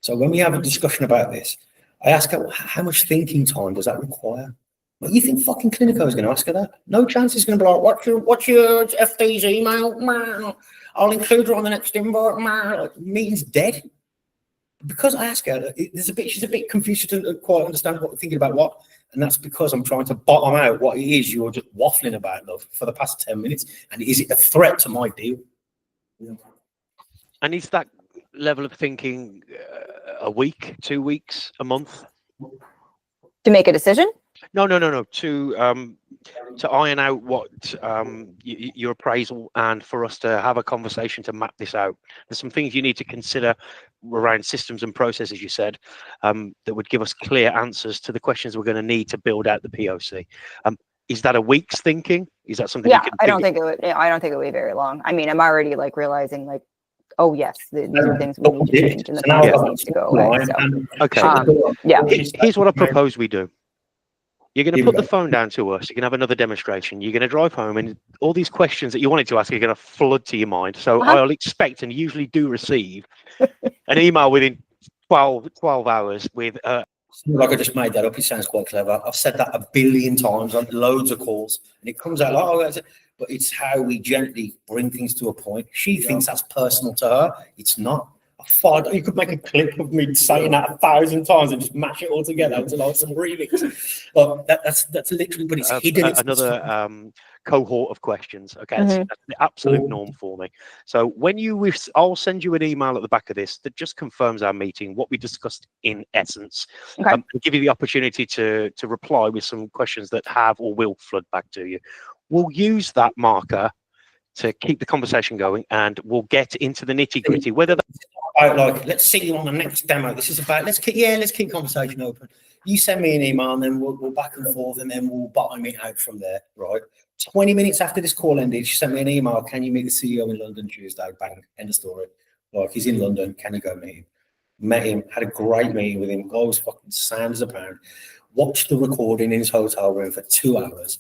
So when we have a discussion about this, I ask her, how much thinking time does that require? Well, you think fucking Clinico is going to ask her that? No chance he's going to be like, what's your FD's email? I'll include her on the next invite. Like, meeting's dead. Because I ask her, she's a bit confused. She doesn't quite understand what we're thinking about what. And that's because I'm trying to bottom out what it is you're just waffling about, love, for the past 10 minutes. And is it a threat to my deal? And is that level of thinking a week, 2 weeks, a month? To make a decision? No. To iron out what your appraisal, and for us to have a conversation to map this out. There's some things you need to consider around systems and processes, you said, that would give us clear answers to the questions we're going to need to build out the POC. Is that a week's thinking? Is that something? Yeah, I don't think it would. Yeah, I don't think it would be very long. I mean, I'm already like realizing like, oh yes, these are things we need to change, and the process needs to go away. So, okay. Yeah. Here's what I propose we do. You're going to put the phone down to us. You can have another demonstration. You're going to drive home, and all these questions that you wanted to ask are going to flood to your mind. So I'll expect, and usually do receive, an email within 12 hours with. Like I just made that up. It sounds quite clever. I've said that 1 billion times on loads of calls, and it comes out like, oh, that's it. But it's how we gently bring things to a point. She thinks that's personal to her. It's not. You could make a clip of me saying that 1,000 times and just mash it all together into like some remix. Well, that's literally, but it's hidden. Another cohort of questions. Okay, that's the absolute norm for me. So when I'll send you an email at the back of this that just confirms our meeting, what we discussed in essence, and give you the opportunity to reply with some questions that have or will flood back to you. We'll use that marker to keep the conversation going, and we'll get into the nitty gritty. Whether like, let's see you on the next demo. This is about let's keep conversation open. You send me an email, and then we'll back and forth, and then we'll bottom it out from there. Right. 20 minutes after this call ended, she sent me an email. Can you meet the CEO in London Tuesday? Bang. End of story. Like, he's in London. Can you go meet him? Met him. Had a great meeting with him. Guy was fucking sound as a pound. Watched the recording in his hotel room for 2 hours.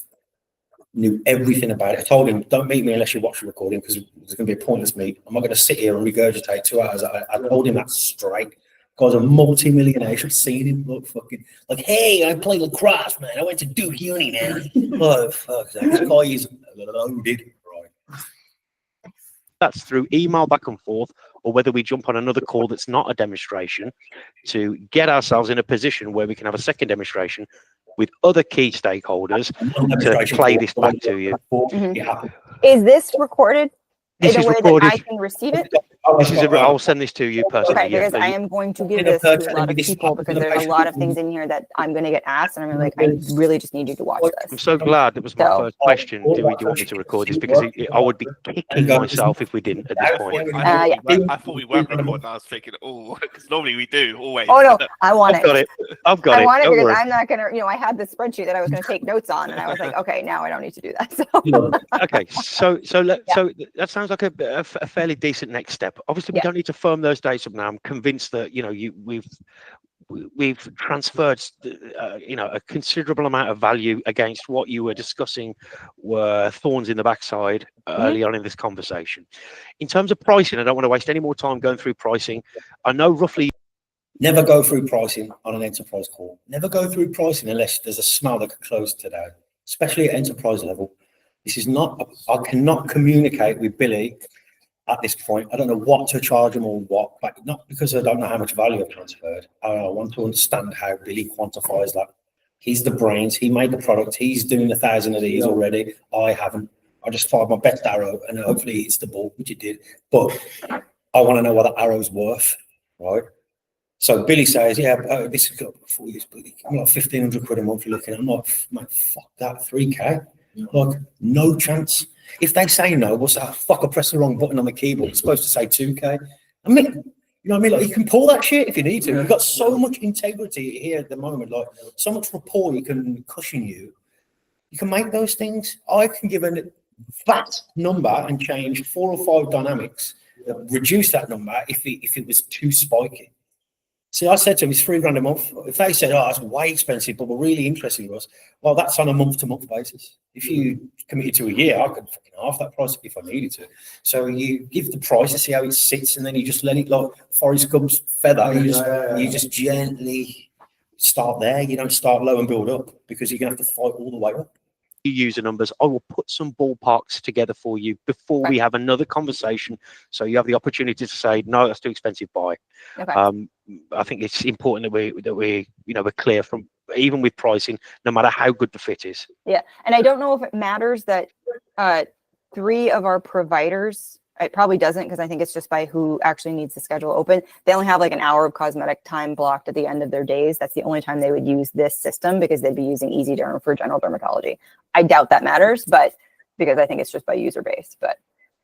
Knew everything about it. I told him, don't meet me unless you watch the recording, because it's going to be a pointless meet. I'm not going to sit here and regurgitate 2 hours. I told him that straight. Guy's a multi-millionaire. You should have seen him look fucking like, hey, I play lacrosse, man. I went to Duke Uni, man. Oh, fuck that. This guy is loaded. Right. That's through email back and forth, or whether we jump on another call that's not a demonstration to get ourselves in a position where we can have a second demonstration with other key stakeholders to play this back to you. Is this recorded This in is a way recorded. that I can receive it? I'll send this to you personally. Okay, because I am going to give this to a lot of people, because there's a lot of things in here that I'm going to get asked, and I'm like, I really just need you to watch I'm this. so glad that was my first question. Do you want me to record this? Because I would be kicking myself if we didn't at this point. I thought we weren't recording. I was thinking, oh, because normally we do always. Oh no, I want I've got it. I've got I it. want it Don't because worry. I'm not gonna, I had this spreadsheet that I was gonna take notes on, and I was like, okay, now I don't need to do that. So Okay, so that sounds like a fairly decent next step. Obviously, we don't need to firm those dates up now. I'm convinced that we've transferred a considerable amount of value against what you were discussing were thorns in the backside early on in this conversation. In terms of pricing, I don't want to waste any more time going through pricing. I know roughly. Never go through pricing on an enterprise call. Never go through pricing unless there's a smell that could close today, especially at enterprise level. This is not, I cannot communicate with Billy at this point. I don't know what to charge him or what, but not because I don't know how much value I've transferred. I want to understand how Billy quantifies that. He's the brains. He made the product. He's doing 1,000 of these already. I haven't. I just fired my best arrow and hopefully it's the ball, which it did. But I want to know what that arrow's worth, right? So Billy says, yeah, this is good for you. I'm like 1,500 quid a month you're looking at. I'm like, man, fuck that, 3K. Like, no chance. If they say no, what's that? Fuck, I pressed the wrong button on the keyboard. It's supposed to say 2K. I mean, you know what I mean? Like, you can pull that shit if you need to. You've got so much integrity here at the moment, like so much rapport you can cushion you. You can make those things. I can give a fat number and change 4 or 5 dynamics, reduce that number if it was too spiky. See, I said to him, it's $3,000 a month. If they said, oh, that's way expensive, but we're really interested in us, well, that's on a month-to-month basis. If you committed to a year, I could fucking half that price if I needed to. So you give the price to see how it sits, and then you just let it like Forrest Gump's feather. You just gently start there. You don't start low and build up, because you're going to have to fight all the way up. user numbers. I will put some ballparks together for you before we have another conversation, so you have the opportunity to say, no, that's too expensive, buy. Okay. I think it's important that we we're clear from, even with pricing, no matter how good the fit is. Yeah, and I don't know if it matters that 3 of our providers, it probably doesn't, because I think it's just by who actually needs the schedule open. They only have like an hour of cosmetic time blocked at the end of their days. That's the only time they would use this system, because they'd be using Easy Derm for general dermatology. I doubt that matters, but because I think it's just by user base. But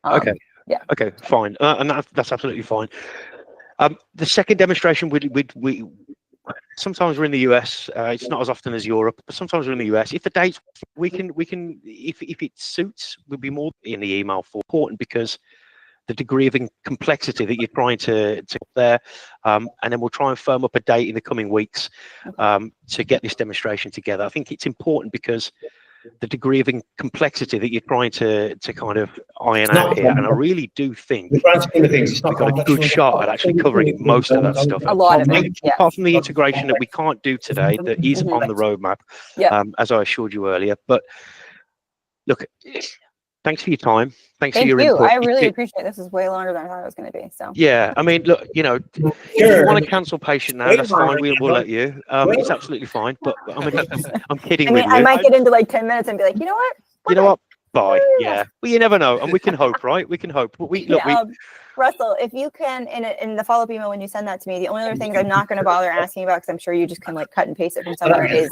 okay, yeah, okay, fine, and that's absolutely fine. The second demonstration, we sometimes we're in the US. It's not as often as Europe, but sometimes we're in the US. If the dates, we can if it suits, we'll be more in the email for important, because the degree of complexity that you're trying to there, and then we'll try and firm up a date in the coming weeks to get this demonstration together. I think it's important because the degree of complexity that you're trying to kind of iron out here, and I really do think we've got a good shot at actually covering most of that stuff. A lot of it, yeah. Apart from the integration that we can't do today, that is on the roadmap, as I assured you earlier. But look, thanks for your time. Thanks for your input. I really appreciate it. This is way longer than I thought it was going to be. So yeah, I mean, look, if you want to cancel patient now, that's fine. We'll let you. It's absolutely fine. But I mean, I'm kidding with you. I might get into like 10 minutes and be like, you know what? You know what? Bye. Yeah. Well, you never know, and we can hope, right? We can hope. But Russell, if you can, in the follow-up email when you send that to me, the only other things I'm not going to bother asking about, because I'm sure you just can like cut and paste it from somewhere, is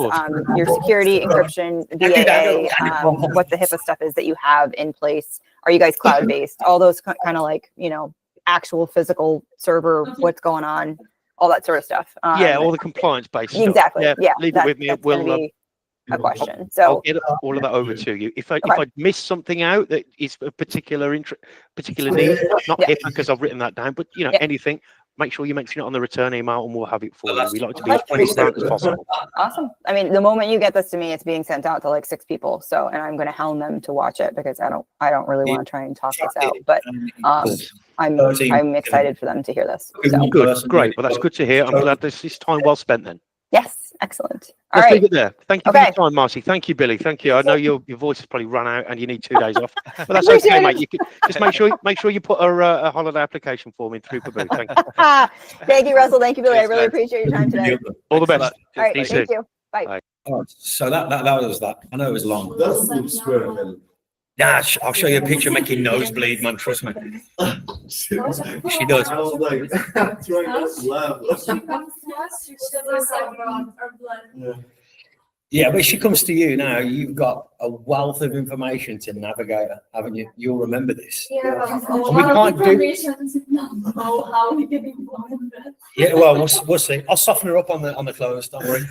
your security, encryption, BAA, what the HIPAA stuff is that you have in place. Are you guys cloud-based? All those kind of like, actual physical server, what's going on, all that sort of stuff. All the compliance-based stuff. Exactly. Yeah. Leave it with me. We'll a question. I'll get all of that over to you. If I miss something out that is a particular need, not HIPAA because I've written that down, but anything, make sure you mention it on the return email, and we'll have it for you. We like to be as transparent as possible. Awesome. I mean, the moment you get this to me, it's being sent out to like 6 people. So, and I'm going to hound them to watch it, because I don't really want to try and talk this out, but I'm excited for them to hear this. So. Good, great. Well, that's good to hear. I'm glad this is time well spent then. Yes, excellent. All Let's right. leave it there. Thank you for your time, Marcy. Thank you, Billy. Thank you. I know your voice has probably run out and you need 2 days off, but that's okay, mate. You can just make sure you put a holiday application form in through Paboo. Thank you. Thank you, Russell. Thank you, Billy. I really appreciate your time today. All the best. All right. Thank you. Bye. So that was that. I know it was long. That's a good square mill. Yeah, I'll show you a picture making nosebleed, man. Trust me. She does. I was like, trying to laugh. Yeah, but she comes to you now. You've got a wealth of information to navigate, haven't you? You'll remember this. Yeah, and we can't do. How we can implement that. Yeah, well, we'll see. I'll soften her up on the close. Don't worry.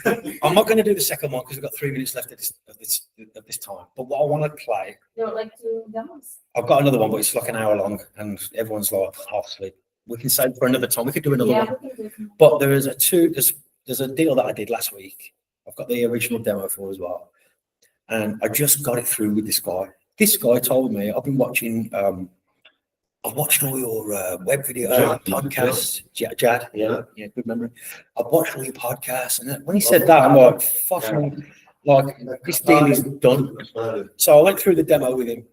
I'm not going to do the second one because we've got 3 minutes left of this time. But what I want to play. You like to demos? I've got another one, but it's like an hour long, and everyone's like half asleep. We can save for another time. We could do another one. But there's a deal that I did last week. I've got the original demo for as well. And I just got it through with this guy. This guy told me, I've been watching, I've watched all your web video podcasts. Jad, yeah, good memory. I've watched all your podcasts. And when he said that, I'm like, fucking, like, this deal is done. So I went through the demo with him.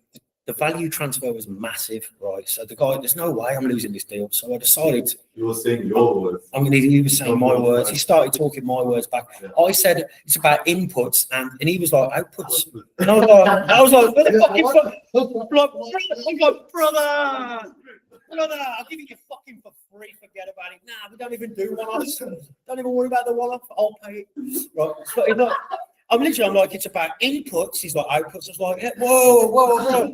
The value transfer was massive, right? So the guy, there's no way I'm losing this deal. So I decided. You were saying your words. I mean, he was saying my words. He started talking my words back. Yeah. I said it's about inputs, and he was like outputs. And I was like, where the fucking I'm like, brother, I'll give it you fucking for free. Forget about it. Nah, we don't even do one-offs. Don't even worry about the one-off. I'll pay it. Right? So he's like, I'm like, it's about inputs. He's like, outputs. I was like, yeah, whoa.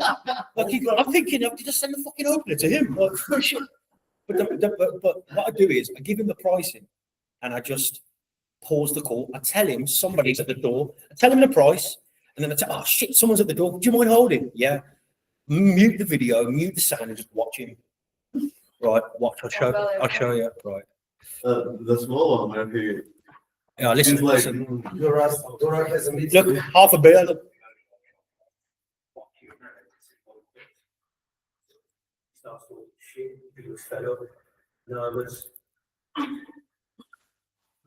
Like, I'm thinking, did I send the fucking opener to him? Like, oh, shit. But what I do is I give him the pricing, and I just pause the call. I tell him somebody's at the door. I tell him the price, and then I tell, oh shit, someone's at the door. Do you mind holding? Yeah. Mute the video, mute the sound, and just watch him. Right, watch. I'll show you. Right. The small one where he. Yeah, listen. Dora has a meeting. Look, half a beer. Look. Starts talking shit, he was fed up, nervous.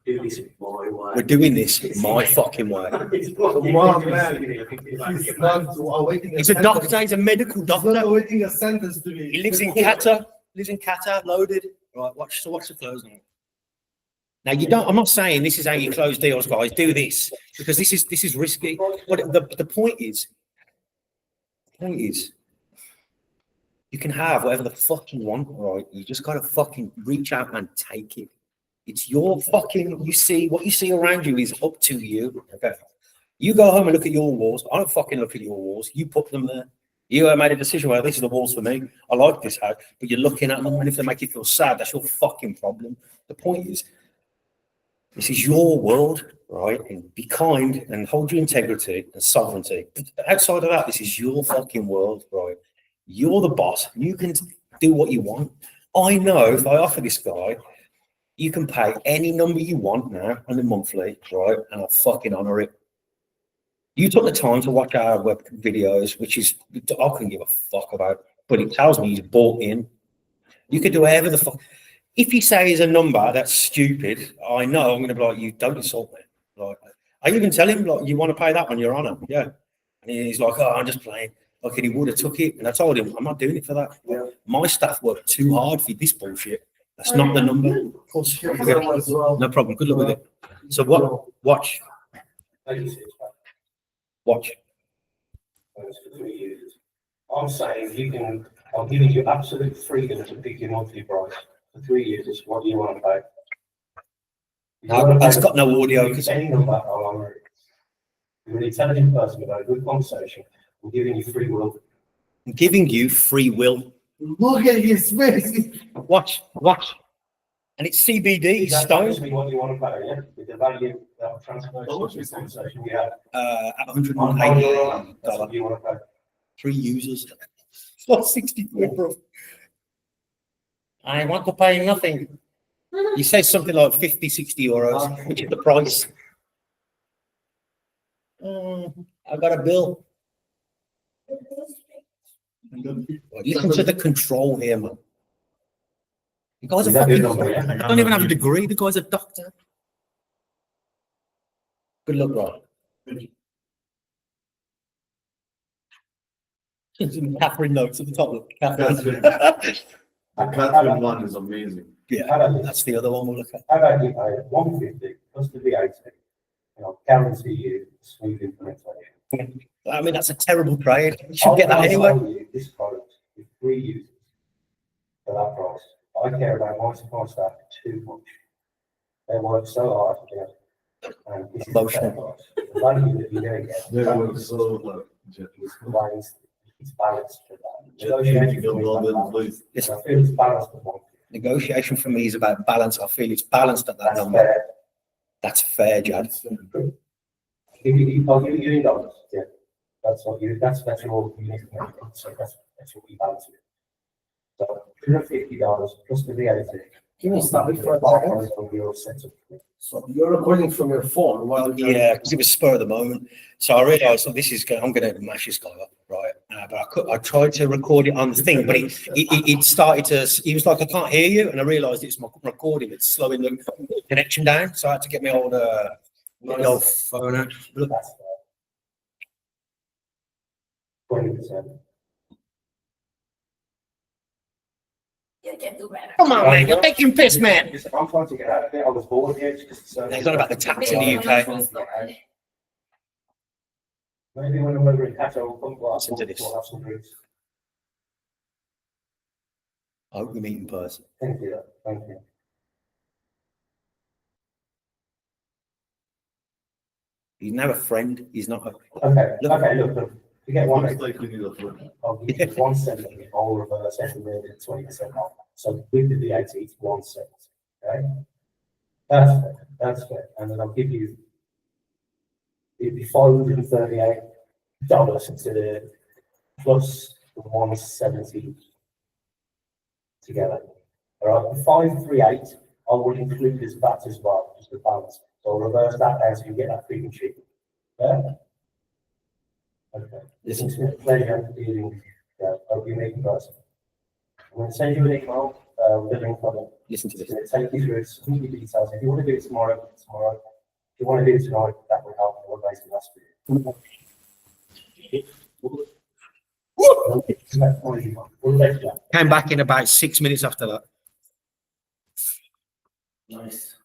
do this my way. We're doing this my fucking way. Come on, man. He's not awaiting He's a doctor. He's a medical He's not doctor. awaiting a sentence to be. He lives in Qatar. Loaded. Right, watch the close now. Now you don't. I'm not saying this is how you close deals, guys. Do this because this is risky. But the point is, you can have whatever the fuck you want, right? You just gotta fucking reach out and take it. It's your fucking. You see what you see around you is up to you. Okay. You go home and look at your walls. I don't fucking look at your walls. You put them there. You have made a decision. Well, this is the walls for me. I like this house, but you're looking at them, and if they make you feel sad, that's your fucking problem. The point is, this is your world, right? And be kind and hold your integrity and sovereignty. But outside of that, this is your fucking world, right? You're the boss. You can do what you want. I know if I offer this guy, you can pay any number you want now on the monthly, right? And I'll fucking honor it. You took the time to watch our web videos, which is, I couldn't give a fuck about, but it tells me he's bought in. You could do whatever the fuck. If you say he's a number that's stupid, I know I'm going to be like, you don't insult me. Like, I even tell him, like, you want to pay that on your honor? Yeah. And he's like, oh, I'm just playing. Like, and he would have took it. And I told him, I'm not doing it for that. Yeah. My staff work too hard for this bullshit. That's not the number. Of course. No problem. Good luck with it. So what? Watch. Watch. I'm saying I'm giving you absolute freedom to pick your monthly price for 3 years. It's what you want to pay. That's got no audio. Any number, I'll honor it. You're an intelligent person with a good conversation. I'm giving you free will. I'm giving you free will. Look at his face. Watch. And it's CBD, That's stone. obviously what you want to pay, yeah? With the value that transfers to this conversation we had. At That's $180. what you want to pay. 3 users. It's not 60 quid, bro. I want to pay nothing. He says something like 50, 60 euros, which is the price. I got a bill. Listen to the control here, man. The guy's a Is that fucking, your number, yeah? don't even have a degree. The guy's a doctor. Good luck, Ryan. Catherine notes at the top. Look, Catherine. The Catherine one is amazing. Yeah, that's the other one we'll look at. How about you pay 150 plus the VAT? And I'll guarantee you smooth implementation. I mean, that's a terrible trade. You should get that anyway. Sell you this product with 3 users for that price. I care about my support staff too much. They work so hard to get it. And this is the fair price. The value that you're going to get. They were so hard. It's balanced for that. Listen, I feel it's balanced for one. negotiation for me is about balance. I feel it's balanced at that That's number. fair. That's fair, Jad. I'll give you $80. Yeah. That's what you, that's your unique. So that's what we balance it. So $250 plus the VAT. Can you stop it for a second? Of your setup. So you're recording from your phone while you're. Yeah, because it was spur of the moment. So I realised that I'm going to mash this guy up, right? But I tried to record it on the thing, but it started to. He was like, I can't hear you, and I realised it's my recording. It's slowing the connection down, so I had to get my old phone out. Look, That's fair. 20%. come on, man, you're making piss, man. I'm trying to get out of it. I was bored here. It's He's on about the tax in the UK. Maybe when I'm over in Qatar, we'll come back. Listen to this. We'll have some drinks. I hope we meet in person. Thank you. Thank you. He's now a friend. He's not a. Look. You get one. Looks like we need a friend. I'll give you 1 cent. I'll reverse every minute 20% off. So with the VAT, it's 1 cent. Okay? That's fair. That's fair. And then I'll give you it'd be $538 instead of plus the 170 together. All right, the 538 I will include as VAT as well, just the balance. So I'll reverse that down so you get that freaking cheap. Yeah? Okay. Listen to me. Pleasure dealing. Yeah, I'll be making person. I'm going to send you an email with the link on it. listen to It's this. going to take you through some of the details. If you want to do it tomorrow, do it tomorrow. If you want to do it tonight, that would help. We're basically that's for you. Came back in about 6 minutes after that. Nice.